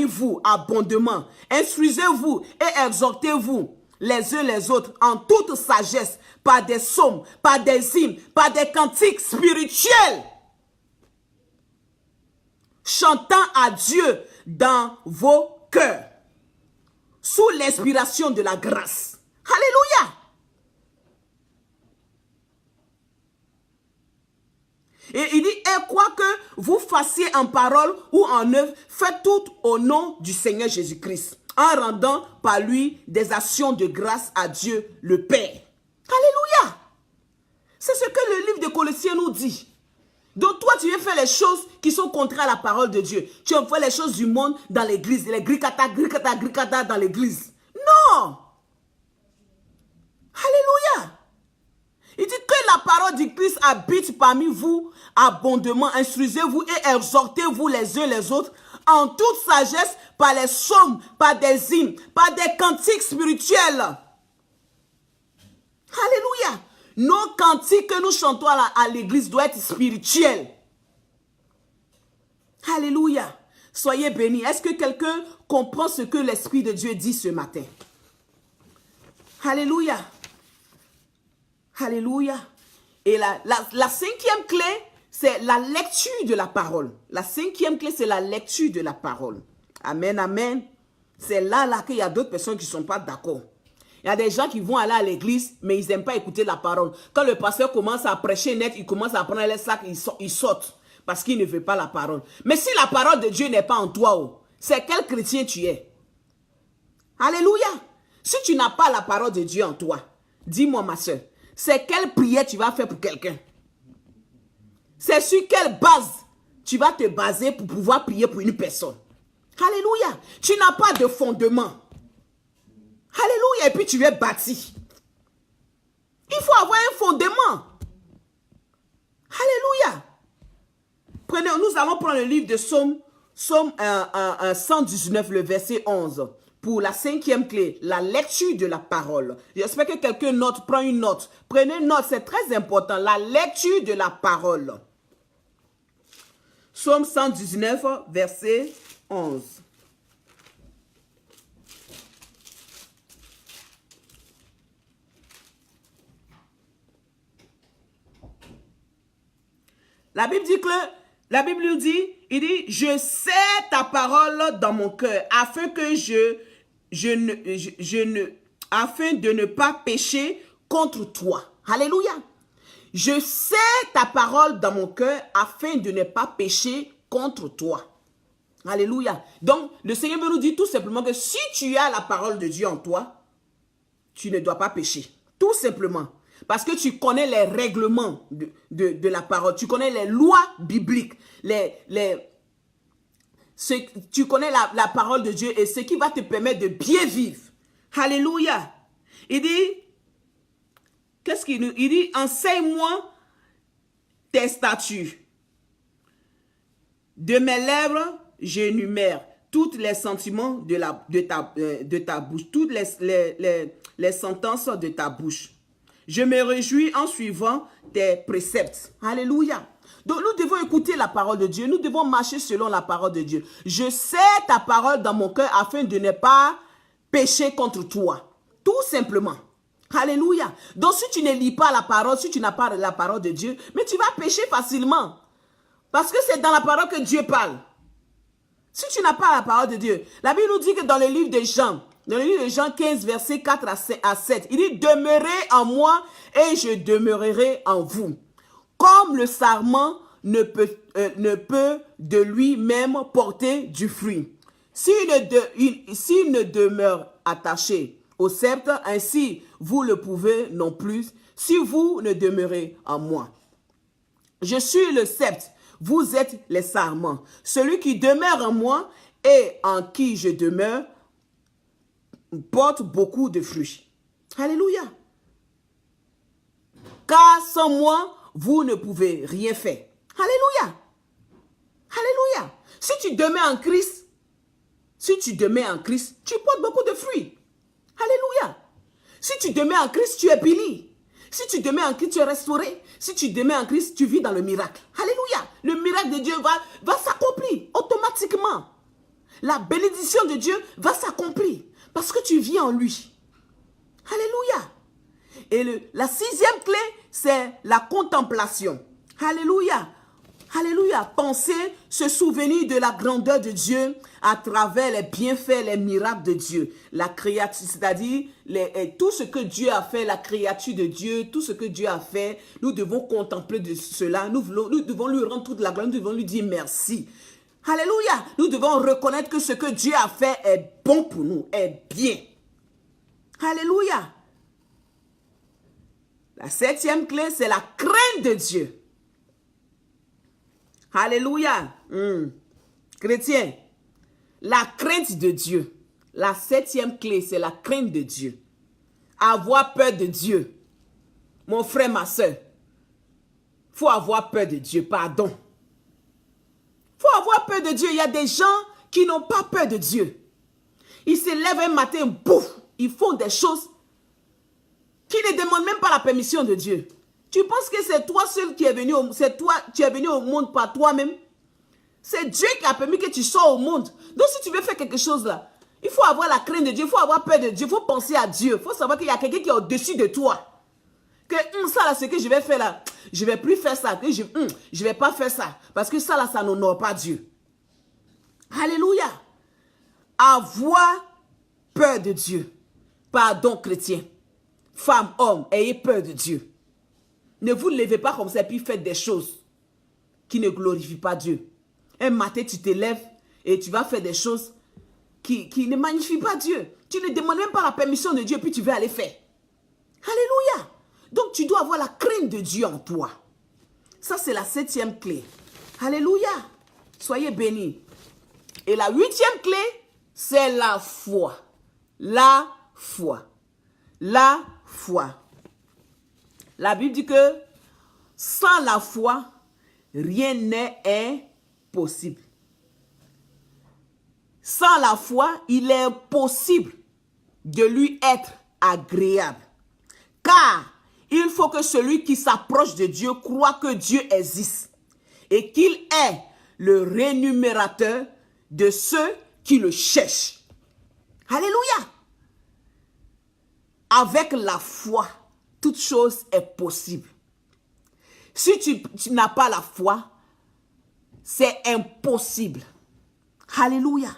vous abondamment. Instruisez-vous et exhortez-vous les uns les autres en toute sagesse, par des psaumes, par des hymnes, par des cantiques spirituels, chantant à Dieu dans vos cœurs, sous l'inspiration de la grâce. Alléluia. Et il dit, et quoi que vous fassiez en parole ou en œuvre, faites tout au nom du Seigneur Jésus-Christ, en rendant par lui des actions de grâce à Dieu le Père. Alléluia. C'est ce que le livre de Colossiens nous dit. Donc toi, tu viens faire les choses qui sont contraires à la parole de Dieu. Tu viens faire les choses du monde dans l'église, les gricata dans l'église. Non. Alléluia. Il dit que la parole du Christ habite parmi vous abondamment. Instruisez-vous et exhortez-vous les uns les autres en toute sagesse par les psaumes, par des hymnes, par des cantiques spirituels. Alléluia. Nos cantiques que nous chantons à l'église doivent être spirituels. Alléluia. Soyez bénis. Est-ce que quelqu'un comprend ce que l'Esprit de Dieu dit ce matin? Alléluia. Alléluia. Et la cinquième clé, c'est la lecture de la parole. La 5e clé, c'est la lecture de la parole. Amen, amen. C'est là qu'il y a d'autres personnes qui ne sont pas d'accord. Il y a des gens qui vont aller à l'église, mais ils n'aiment pas écouter la parole. Quand le pasteur commence à prêcher net, ils commencent à prendre les sacs, ils sortent. Parce qu'ils ne veulent pas la parole. Mais si la parole de Dieu n'est pas en toi, c'est quel chrétien tu es? Alléluia. Si tu n'as pas la parole de Dieu en toi, dis-moi ma soeur, c'est quelle prière tu vas faire pour quelqu'un? C'est sur quelle base tu vas te baser pour pouvoir prier pour une personne? Alléluia. Tu n'as pas de fondement. Alléluia. Et puis tu es bâti. Il faut avoir un fondement. Alléluia. Nous allons prendre le livre de Psaume 119, le verset 11. Pour la 5e clé, la lecture de la parole. J'espère que quelqu'un note, prend une note. Prenez note, c'est très important. La lecture de la parole. Psaume 119, verset 11. La Bible dit il dit, je sais ta parole dans mon cœur, afin de ne pas pécher contre toi. Alléluia. Je sais ta parole dans mon cœur, afin de ne pas pécher contre toi. Alléluia. Donc, le Seigneur veut nous dire tout simplement que si tu as la parole de Dieu en toi, tu ne dois pas pécher. Tout simplement. Parce que tu connais les règlements de la parole. Tu connais les lois bibliques. Tu connais la parole de Dieu et ce qui va te permettre de bien vivre. Alléluia. Il dit, qu'est-ce qu'il dit? Il dit, enseigne-moi tes statuts. De mes lèvres, j'énumère tous les sentiments de ta bouche, toutes les sentences de ta bouche. Je me réjouis en suivant tes préceptes. Alléluia. Donc nous devons écouter la parole de Dieu. Nous devons marcher selon la parole de Dieu. Je sais ta parole dans mon cœur afin de ne pas pécher contre toi. Tout simplement. Alléluia. Donc si tu ne lis pas la parole, si tu n'as pas la parole de Dieu, mais tu vas pécher facilement. Parce que c'est dans la parole que Dieu parle. Si tu n'as pas la parole de Dieu, la Bible nous dit que dans le livre de Jean, dans le livre de Jean 15, versets 4 à 7, il dit, demeurez en moi et je demeurerai en vous. Comme le sarment ne peut de lui-même porter du fruit. S'il ne demeure attaché au sceptre, ainsi vous le pouvez non plus, si vous ne demeurez en moi. Je suis le sceptre, vous êtes les sarments. Celui qui demeure en moi et en qui je demeure, porte beaucoup de fruits. Alléluia. Car sans moi, vous ne pouvez rien faire. Alléluia. Alléluia. Si tu demeures en Christ, tu portes beaucoup de fruits. Alléluia. Si tu demeures en Christ, tu es béni. Si tu demeures en Christ, tu es restauré. Si tu demeures en Christ, tu vis dans le miracle. Alléluia. Le miracle de Dieu va s'accomplir automatiquement. La bénédiction de Dieu va s'accomplir. Parce que tu vis en lui. Alléluia. Et la 6e clé, c'est la contemplation. Alléluia. Alléluia. Penser, se souvenir de la grandeur de Dieu à travers les bienfaits, les miracles de Dieu. La créature, c'est-à-dire tout ce que Dieu a fait, la créature de Dieu, tout ce que Dieu a fait, nous devons contempler de cela. Nous devons lui rendre toute la gloire, nous devons lui dire merci. Alléluia. Nous devons reconnaître que ce que Dieu a fait est bon pour nous, est bien. Alléluia. La 7e clé, c'est la crainte de Dieu. Alléluia. Chrétien, la crainte de Dieu. La 7e clé, c'est la crainte de Dieu. Avoir peur de Dieu. Mon frère, ma soeur, il faut avoir peur de Dieu, pardon. Il faut avoir peur de Dieu. Il y a des gens qui n'ont pas peur de Dieu. Ils se lèvent un matin, bouf, ils font des choses qui ne demandent même pas la permission de Dieu. Tu penses que c'est toi seul qui es venu tu es venu au monde par toi-même? C'est Dieu qui a permis que tu sois au monde. Donc si tu veux faire quelque chose là, il faut avoir la crainte de Dieu, il faut avoir peur de Dieu, il faut penser à Dieu. Il faut savoir qu'il y a quelqu'un qui est au-dessus de toi. Que ça là, ce que je vais faire là, je ne vais plus faire ça. Que je ne vais pas faire ça. Parce que ça là, ça n'honore pas Dieu. Alléluia. Avoir peur de Dieu. Pardon, chrétien. Femme, homme, ayez peur de Dieu. Ne vous levez pas comme ça et puis faites des choses qui ne glorifient pas Dieu. Un matin, tu te lèves et tu vas faire des choses qui ne magnifient pas Dieu. Tu ne demandes même pas la permission de Dieu puis tu veux aller faire. Alléluia. Donc, tu dois avoir la crainte de Dieu en toi. Ça, c'est la 7e clé. Alléluia. Soyez bénis. Et la 8e clé, c'est la foi. La foi. La foi. La Bible dit que sans la foi, rien n'est impossible. Sans la foi, il est impossible de lui être agréable. Car il faut que celui qui s'approche de Dieu croit que Dieu existe et qu'il est le rémunérateur de ceux qui le cherchent. Alléluia. Avec la foi, toute chose est possible. Si tu n'as pas la foi, c'est impossible. Alléluia.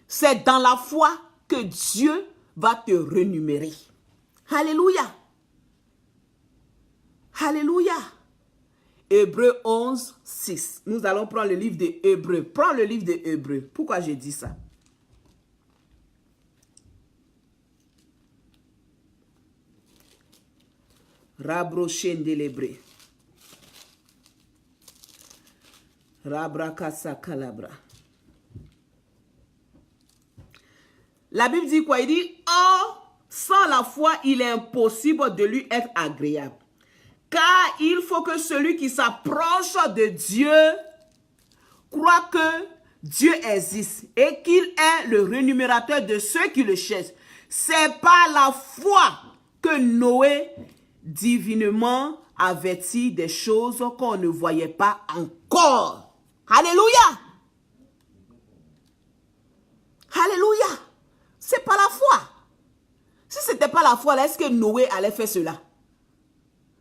C'est dans la foi que Dieu va te rémunérer. Alléluia. Alléluia. Hébreux 11, 6. Nous allons prendre le livre des Hébreux. Prends le livre des Hébreux. Pourquoi j'ai dit ça? Rabrochen de l'Hébreu. Rabrakasa kalabra. La Bible dit quoi? Il dit, oh, sans la foi, il est impossible de lui être agréable. Car il faut que celui qui s'approche de Dieu croit que Dieu existe et qu'il est le rémunérateur de ceux qui le cherchent. C'est par la foi que Noé divinement avertit des choses qu'on ne voyait pas encore. Alléluia! Alléluia! C'est pas la foi. Si ce n'était pas la foi, est-ce que Noé allait faire cela?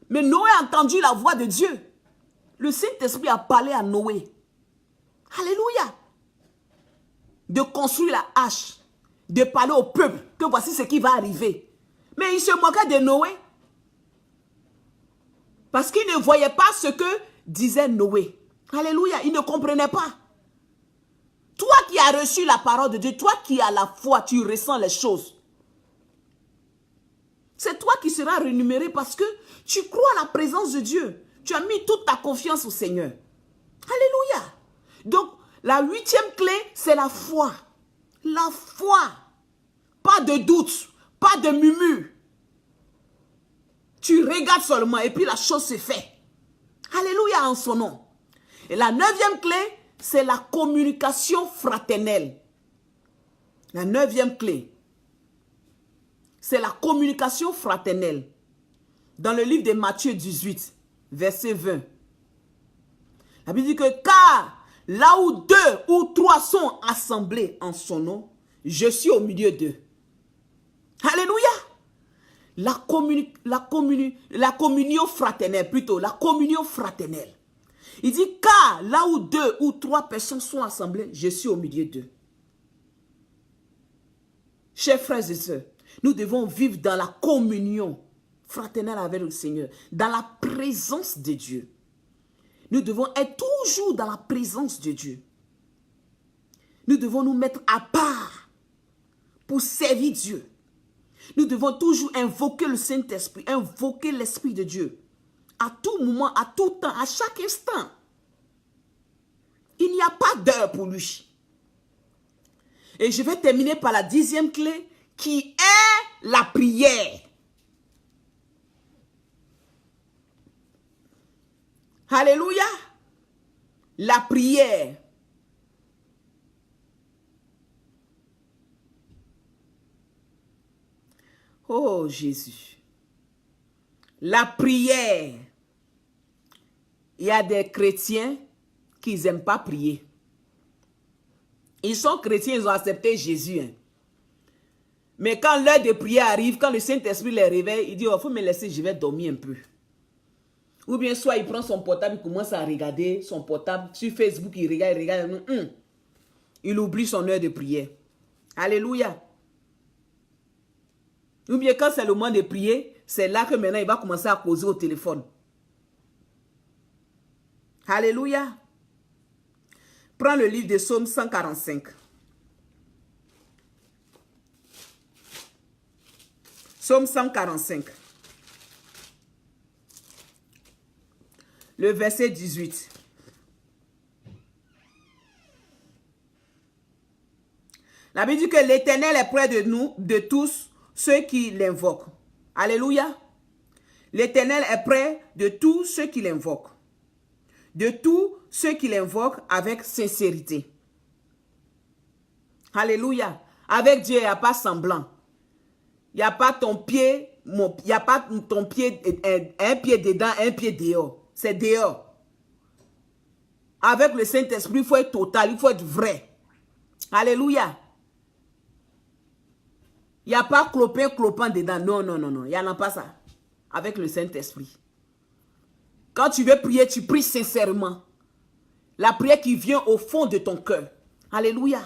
Mais Noé a entendu la voix de Dieu. Le Saint-Esprit a parlé à Noé. Alléluia! De construire la hache, de parler au peuple que voici ce qui va arriver. Mais il se moquait de Noé. Parce qu'il ne voyait pas ce que disait Noé. Alléluia, il ne comprenait pas. Toi qui as reçu la parole de Dieu, toi qui as la foi, tu ressens les choses. C'est toi qui seras rémunéré parce que tu crois à la présence de Dieu. Tu as mis toute ta confiance au Seigneur. Alléluia. Donc, la 8e clé, c'est la foi. La foi. Pas de doute, pas de murmure. Tu regardes seulement et puis la chose se fait. Alléluia en son nom. Et la 9e clé, c'est la communication fraternelle. La 9e clé, c'est la communication fraternelle. Dans le livre de Matthieu 18, verset 20. La Bible dit que car là où 2 ou 3 sont assemblés en son nom, je suis au milieu d'eux. Alléluia. La communion fraternelle, plutôt, la communion fraternelle. Il dit, car là où 2 ou 3 personnes sont assemblées, je suis au milieu d'eux. Chers frères et sœurs, nous devons vivre dans la communion fraternelle avec le Seigneur, dans la présence de Dieu. Nous devons être toujours dans la présence de Dieu. Nous devons nous mettre à part pour servir Dieu. Nous devons toujours invoquer le Saint-Esprit, invoquer l'Esprit de Dieu. À tout moment, à tout temps, à chaque instant. Il n'y a pas d'heure pour lui. Et je vais terminer par la 10e clé, qui est la prière. Alléluia. La prière. Oh Jésus. La prière. Il y a des chrétiens qui n'aiment pas prier. Ils sont chrétiens, ils ont accepté Jésus. Hein. Mais quand l'heure de prière arrive, quand le Saint-Esprit les réveille, il dit, oh, faut me laisser, je vais dormir un peu. Ou bien soit il prend son portable, il commence à regarder son portable. Sur Facebook, il regarde. Il oublie son heure de prière. Alléluia. Ou bien quand c'est le moment de prier, c'est là que maintenant il va commencer à causer au téléphone. Alléluia. Prends le livre de Psaume 145. Psaume 145. Le verset 18. La Bible dit que l'Éternel est près de nous, de tous ceux qui l'invoquent. Alléluia. L'Éternel est près de tous ceux qui l'invoquent. De tous ceux qui l'invoquent avec sincérité. Alléluia. Avec Dieu, il n'y a pas semblant. Il n'y a pas ton pied, il n'y a pas ton pied, un pied dedans, un pied dehors. C'est dehors. Avec le Saint-Esprit, il faut être total, il faut être vrai. Alléluia. Il n'y a pas clopin dedans. Non. Il n'y en a pas ça. Avec le Saint-Esprit. Quand tu veux prier, tu pries sincèrement. La prière qui vient au fond de ton cœur. Alléluia.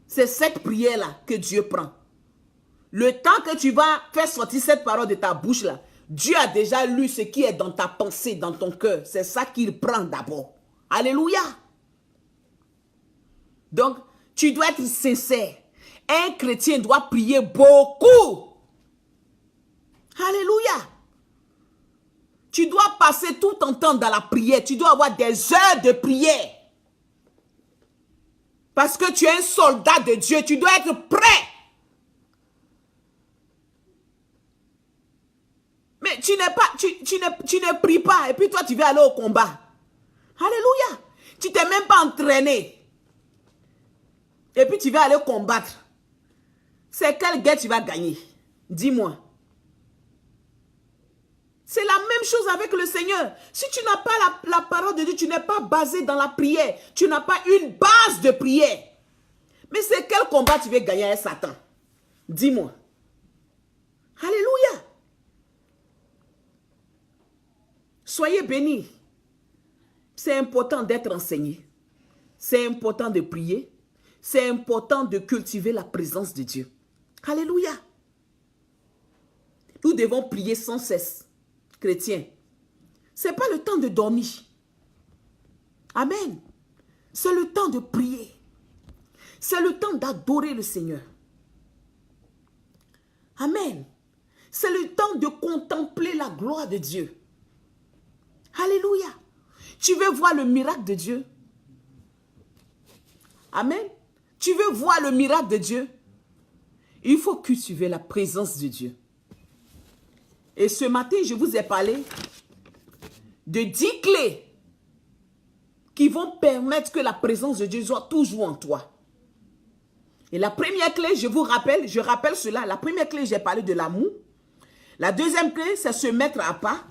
C'est cette prière-là que Dieu prend. Le temps que tu vas faire sortir cette parole de ta bouche là, Dieu a déjà lu ce qui est dans ta pensée, dans ton cœur. C'est ça qu'il prend d'abord. Alléluia. Donc, tu dois être sincère. Un chrétien doit prier beaucoup. Alléluia. Tu dois passer tout ton temps dans la prière. Tu dois avoir des heures de prière. Parce que tu es un soldat de Dieu. Tu dois être prêt. Mais tu ne pries pas. Et puis toi, tu veux aller au combat. Alléluia. Tu t'es même pas entraîné. Et puis tu vas aller combattre. C'est quelle guerre tu vas gagner? Dis-moi. C'est la même chose avec le Seigneur. Si tu n'as pas la parole de Dieu, tu n'es pas basé dans la prière. Tu n'as pas une base de prière. Mais c'est quel combat tu veux gagner avec Satan? Dis-moi. Alléluia. Soyez bénis. C'est important d'être enseigné. C'est important de prier. C'est important de cultiver la présence de Dieu. Alléluia. Nous devons prier sans cesse. Chrétiens, ce n'est pas le temps de dormir. Amen. C'est le temps de prier. C'est le temps d'adorer le Seigneur. Amen. C'est le temps de contempler la gloire de Dieu. Alléluia. Tu veux voir le miracle de Dieu? Amen. Tu veux voir le miracle de Dieu? Il faut cultiver la présence de Dieu. Et ce matin, je vous ai parlé de 10 clés qui vont permettre que la présence de Dieu soit toujours en toi. Et la première clé, je rappelle cela. La première clé, j'ai parlé de l'amour. La deuxième clé, c'est se mettre à part.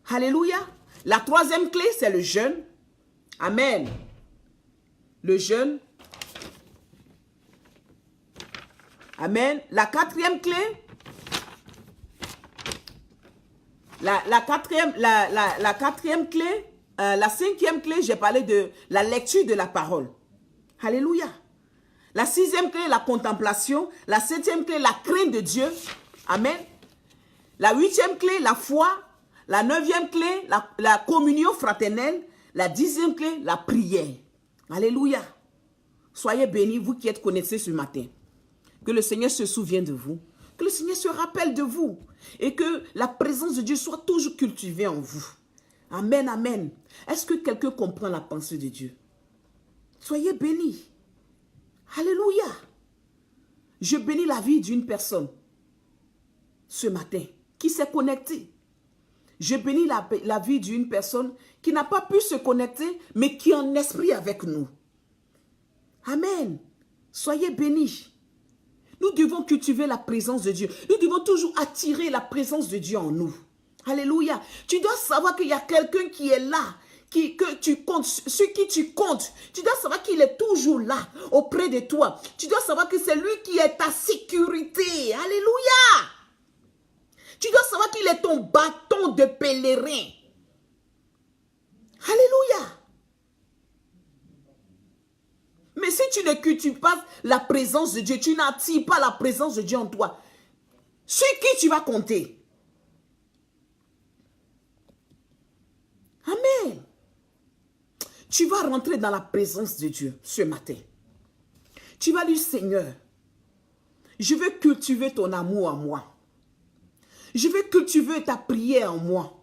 Alléluia. La troisième clé, c'est le jeûne. Amen. Le jeûne. Amen. La quatrième clé, la cinquième clé, j'ai parlé de la lecture de la parole. Alléluia. La sixième clé, la contemplation. La septième clé, la crainte de Dieu. Amen. La huitième clé, la foi. La neuvième clé, la communion fraternelle. La dixième clé, la prière. Alléluia. Soyez bénis, vous qui êtes connectés ce matin. Que le Seigneur se souvienne de vous. Que le Seigneur se rappelle de vous. Et que la présence de Dieu soit toujours cultivée en vous. Amen, amen. Est-ce que quelqu'un comprend la pensée de Dieu? Soyez bénis. Alléluia. Je bénis la vie d'une personne ce matin qui s'est connectée. Je bénis la vie d'une personne qui n'a pas pu se connecter, mais qui est en esprit avec nous. Amen. Soyez bénis. Nous devons cultiver la présence de Dieu. Nous devons toujours attirer la présence de Dieu en nous. Alléluia. Tu dois savoir qu'il y a quelqu'un qui est là, que tu comptes, sur qui tu comptes. Tu dois savoir qu'il est toujours là, auprès de toi. Tu dois savoir que c'est lui qui est ta sécurité. Alléluia. Tu dois savoir qu'il est ton bâton de pèlerin. Alléluia. Mais si tu ne cultives pas la présence de Dieu, tu n'attires pas la présence de Dieu en toi, sur qui tu vas compter? Amen. Tu vas rentrer dans la présence de Dieu ce matin. Tu vas lui dire, Seigneur, je veux cultiver ton amour en moi. Je veux cultiver ta prière en moi.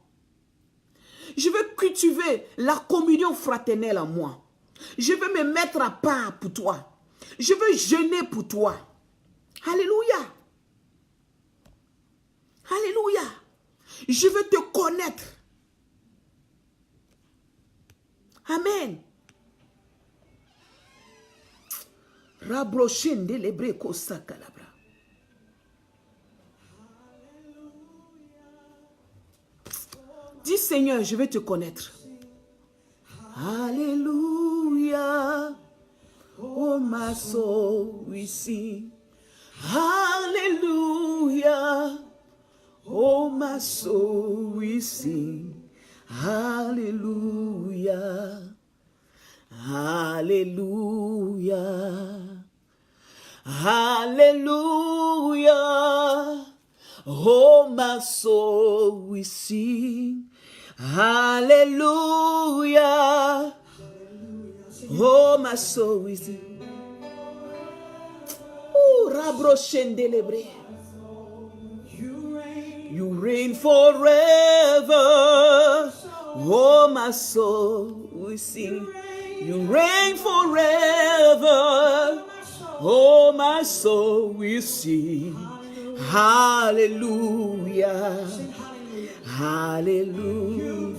Je veux cultiver la communion fraternelle en moi. Je veux me mettre à part pour toi. Je veux jeûner pour toi. Alléluia. Alléluia. Je veux te connaître. Amen. Rabrochende lebreko sakalabra. Dis Seigneur, je vais te connaître. Alléluia. Oh my soul we sing. Hallelujah. Oh my soul we sing. Hallelujah. Hallelujah. Hallelujah. Oh my soul we sing. Hallelujah. Oh my soul we sing. Oh, Rabrochende. You reign forever. Oh my soul we sing. You reign forever. Oh my soul we sing. Hallelujah. Hallelujah.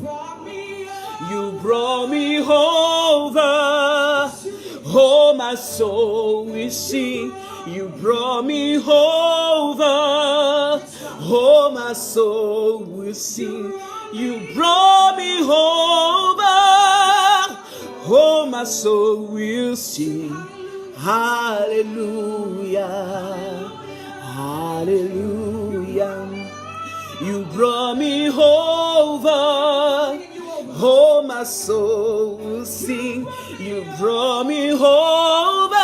You brought me over. Oh my soul we sing. You brought me over. Oh my soul will sing. You brought me over. Oh my soul will sing. Hallelujah. Hallelujah. You brought me over. Oh my soul will sing. You brought me over.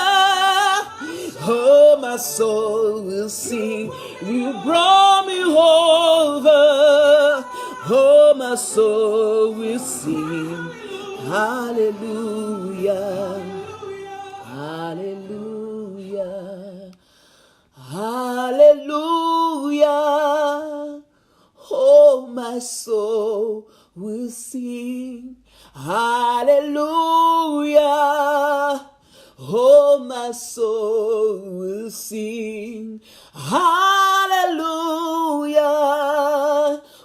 Oh, my soul will sing. You brought me over. Oh, my soul will sing. Hallelujah. Hallelujah. Hallelujah. Oh, my soul will sing. Hallelujah. Oh, my soul will sing. Hallelujah.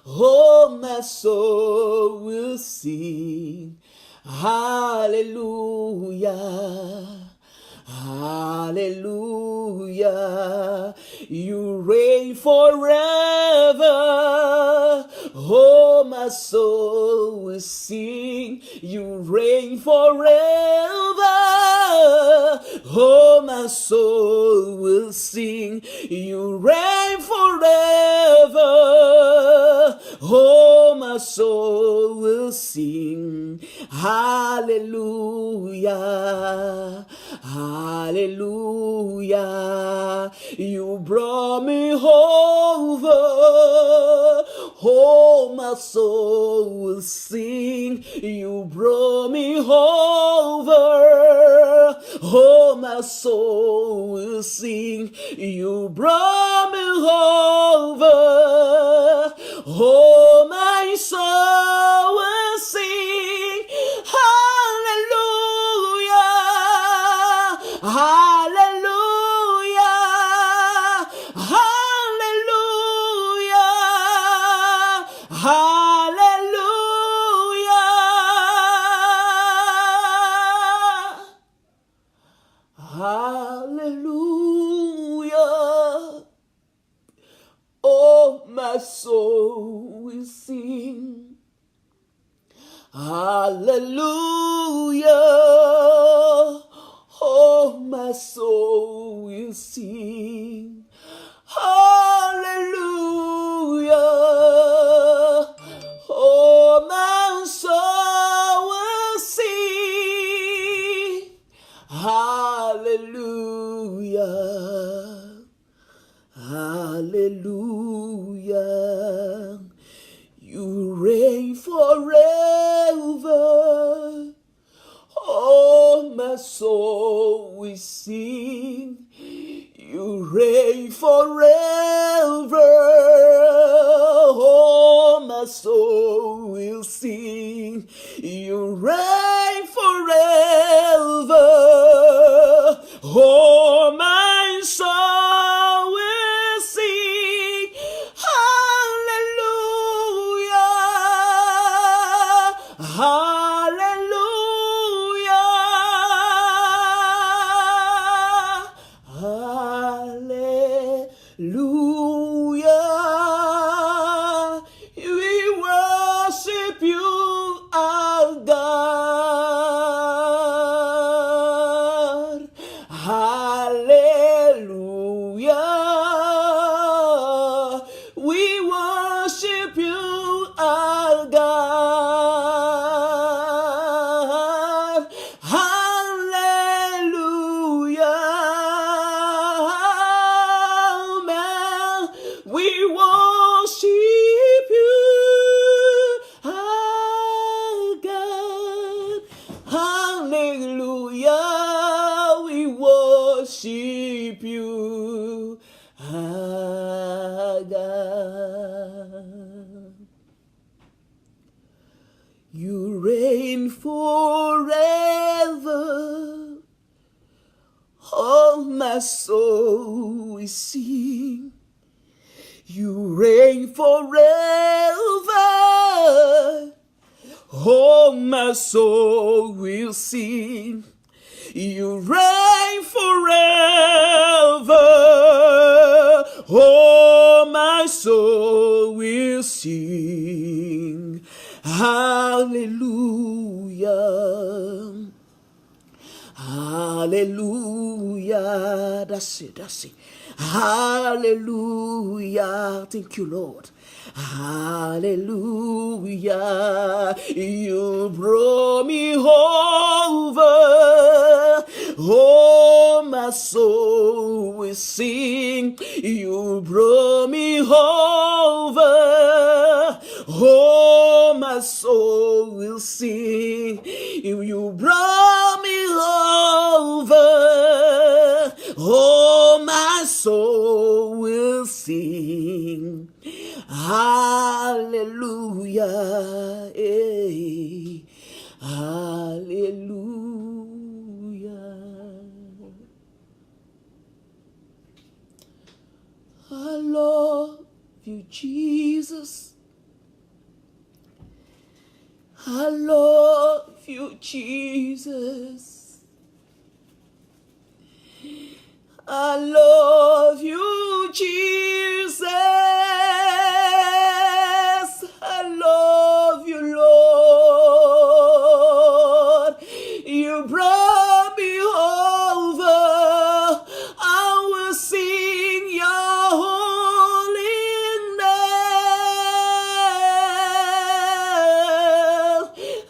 Oh, my soul will sing. Hallelujah. Hallelujah. You reign forever. Oh, my soul will sing. You reign forever. Oh, my soul will sing. You reign forever. Oh, my soul will sing. Hallelujah. Hallelujah. You brought me over. Oh, my soul will sing. You brought me over. Oh, my soul will sing. You brought me over. Oh, my soul will sing. Hallelujah. Hallelujah. Hallelujah. Hallelujah. Hallelujah. Oh, my soul will sing. Hallelujah. Oh, my soul will sing. Hallelujah. Oh, my soul will sing. Hallelujah. Hallelujah. You reign forever. Oh, my soul will sing. You reign forever. Oh, my soul will sing. You reign forever. Oh, my soul will sing. Hallelujah. Hallelujah. Hallelujah. We worship you, our God. Hallelujah. We worship you, our God. Hallelujah. Amen. We worship you, our God. Hallelujah. We worship you, our God. You reign forever. Oh, my soul will sing. You reign forever. Oh, my soul will sing. You reign forever. Oh, my soul will sing. Hallelujah. Hallelujah. That's it. That's it. Hallelujah. Thank you, Lord. Hallelujah. You brought me over. Oh, my soul will sing. You brought me over. Oh, my soul will sing. You brought me over. Oh, my soul will sing. Hallelujah. Hey. Hallelujah. I love you, Jesus. I love you, Jesus. I love you, Jesus. I love you, Lord. You brought me over. I will sing your holy name.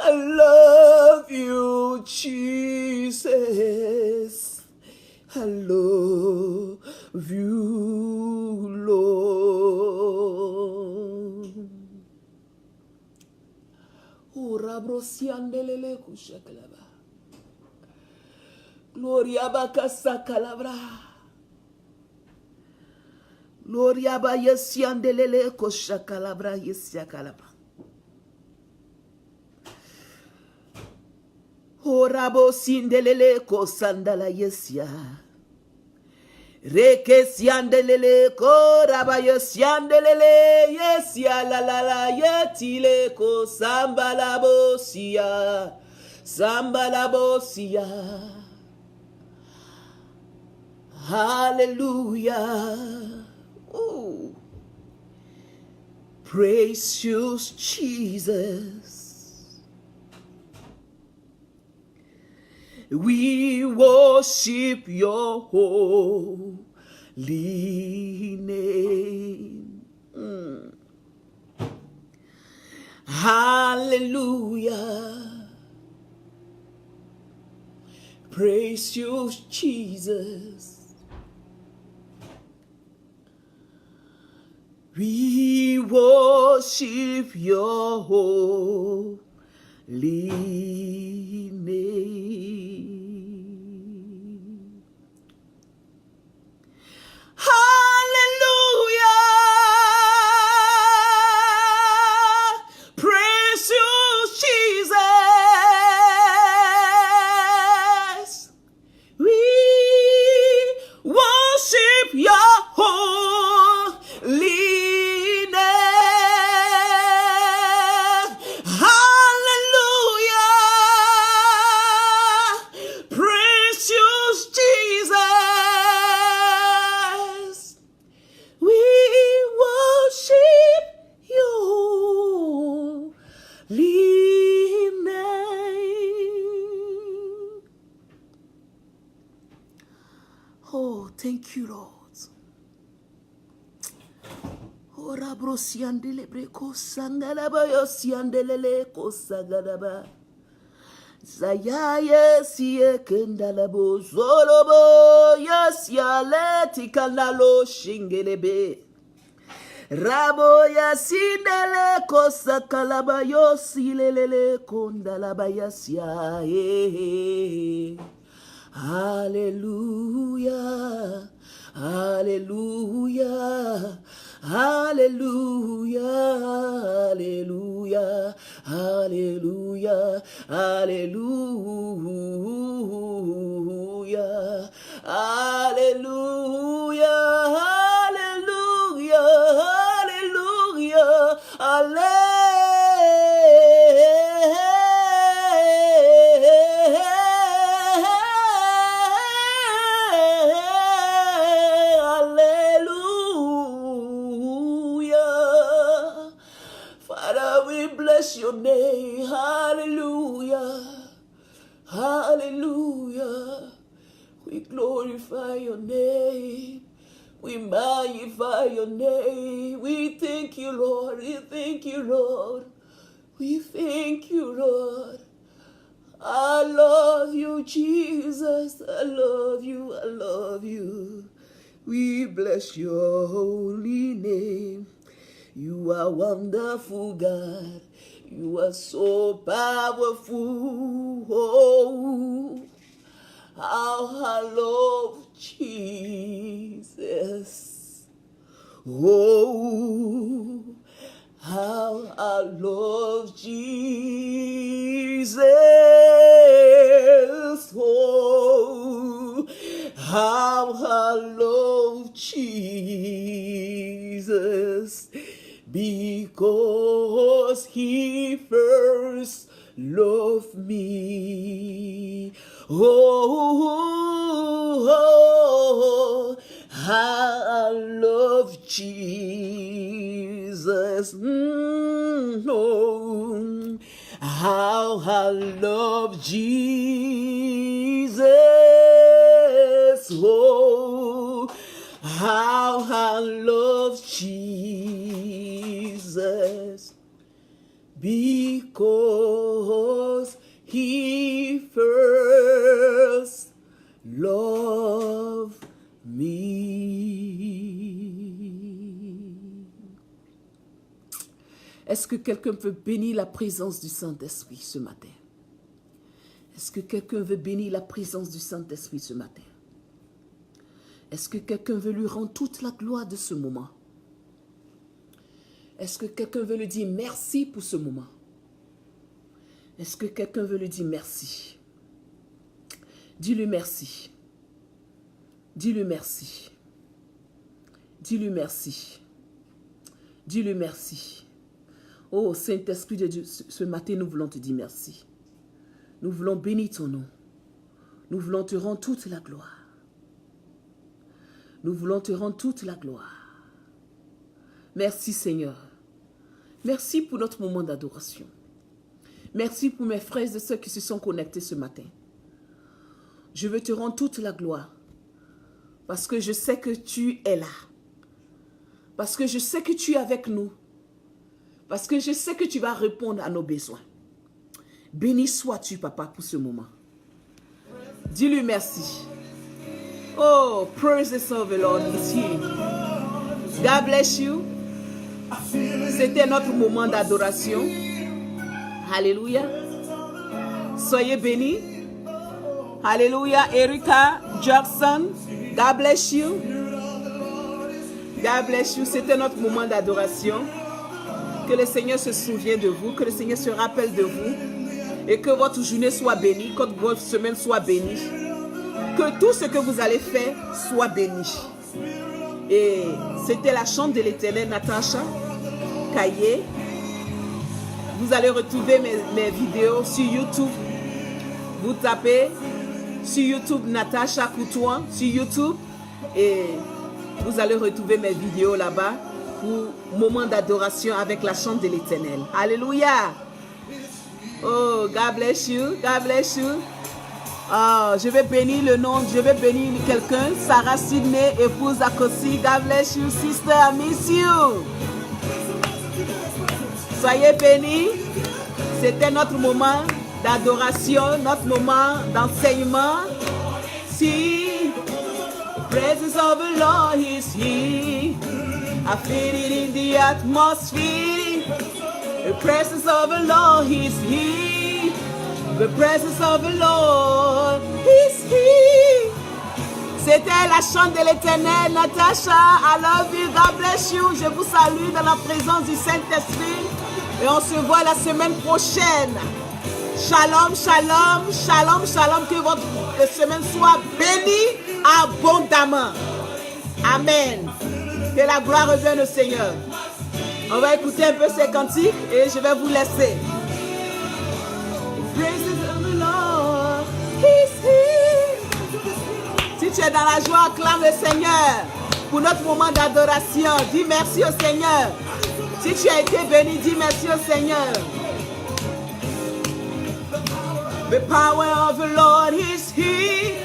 I love you, Jesus. I love you, Lord. Ora brosiandelele kushakalaba. Gloria bakasa kalabra. Gloria ba yesiandelele kushakalabra yesiakalabra. Orabo sindelele ko sandala yesia. Reke siandelele ko raba siandelele yesia la la la yetile ko sambala bosia. Sambala bosia. Hallelujah. Ooh. Praise you, Jesus. We worship your holy name. Hallelujah. Praise you, Jesus. We worship your holy name. Hallelujah. Praise you, Jesus. We worship your holy name. Hallelujah. Praise you, Jesus. We worship your name. Oh, thank you, Lord. Ora brosiandele breko sangalaba yosiandelele ko sagadaba. Zayaye siye kendalabo zolobo yasiale tikanalo shingelebe. Rabo yasindele ko sakalaba yosilelele kondalaba yasia. Hallelujah, hallelujah, hallelujah, hallelujah, hallelujah, hallelujah, hallelujah, hallelujah, hallelujah, your name, hallelujah, hallelujah. We glorify your name, we magnify your name. We thank you, Lord, we thank you, Lord, we thank you, Lord. I love you, Jesus, I love you, I love you. We bless your holy name. You are wonderful, God. You are so powerful. Oh, how I love Jesus. Oh, how I love Jesus. Oh, how I love Jesus. Because he first loved me. Oh, how I love Jesus. Oh, how I love Jesus. Oh, how I love Jesus, because he first loved me. Est-ce que quelqu'un peut bénir la présence du Saint-Esprit ce matin? Est-ce que quelqu'un veut bénir la présence du Saint-Esprit ce matin? Est-ce que quelqu'un veut lui rendre toute la gloire de ce moment? Est-ce que quelqu'un veut lui dire merci pour ce moment? Est-ce que quelqu'un veut lui dire merci? Dis-lui merci. Dis-lui merci. Dis-lui merci. Dis-lui merci. Oh Saint-Esprit de Dieu, ce matin nous voulons te dire merci. Nous voulons bénir ton nom. Nous voulons te rendre toute la gloire. Nous voulons te rendre toute la gloire. Merci Seigneur. Merci pour notre moment d'adoration. Merci pour mes frères et ceux qui se sont connectés ce matin. Je veux te rendre toute la gloire. Parce que je sais que tu es là. Parce que je sais que tu es avec nous. Parce que je sais que tu vas répondre à nos besoins. Béni sois-tu, Papa, pour ce moment. Dis-lui merci. Oh, praise the Son of the Lord is here. God bless you. C'était notre moment d'adoration. Alléluia. Soyez bénis. Alléluia. Erika Jackson. God bless you. God bless you. C'était notre moment d'adoration. Que le Seigneur se souvienne de vous. Que le Seigneur se rappelle de vous. Et que votre journée soit bénie. Que votre semaine soit bénie. Que tout ce que vous allez faire soit béni. Et c'était la chambre de l'Éternel, Natacha Caillé. Vous allez retrouver mes vidéos sur YouTube. Vous tapez sur YouTube Natacha Coutouan sur YouTube et vous allez retrouver mes vidéos là-bas pour moment d'adoration avec la chambre de l'Éternel. Alléluia. Oh, God bless you. God bless you. Oh, je vais bénir le nom, je vais bénir quelqu'un. Sarah Sidney, épouse Akosi. God bless you, sister. I miss you. Soyez bénis. C'était notre moment d'adoration, notre moment d'enseignement. See, the presence of the Lord is here. I feel it in the atmosphere. The presence of the Lord is here. The presence of the Lord is here. C'était la chante de l'Éternel, Natacha. I love you, God bless you. Je vous salue dans la présence du Saint-Esprit. Et on se voit la semaine prochaine. Shalom, shalom, shalom, shalom. Que votre semaine soit bénie abondamment. Amen. Que la gloire revienne au Seigneur. On va écouter un peu ces cantiques et je vais vous laisser. Si tu es dans la joie, acclame le Seigneur pour notre moment d'adoration. Dis merci au Seigneur. Si tu as été béni, dis merci au Seigneur. The power of the Lord is here.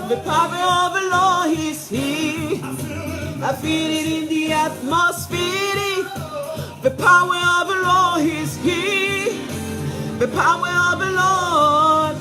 The power of the Lord is here. I feel it in the atmosphere. The power of the Lord is here. The power of the Lord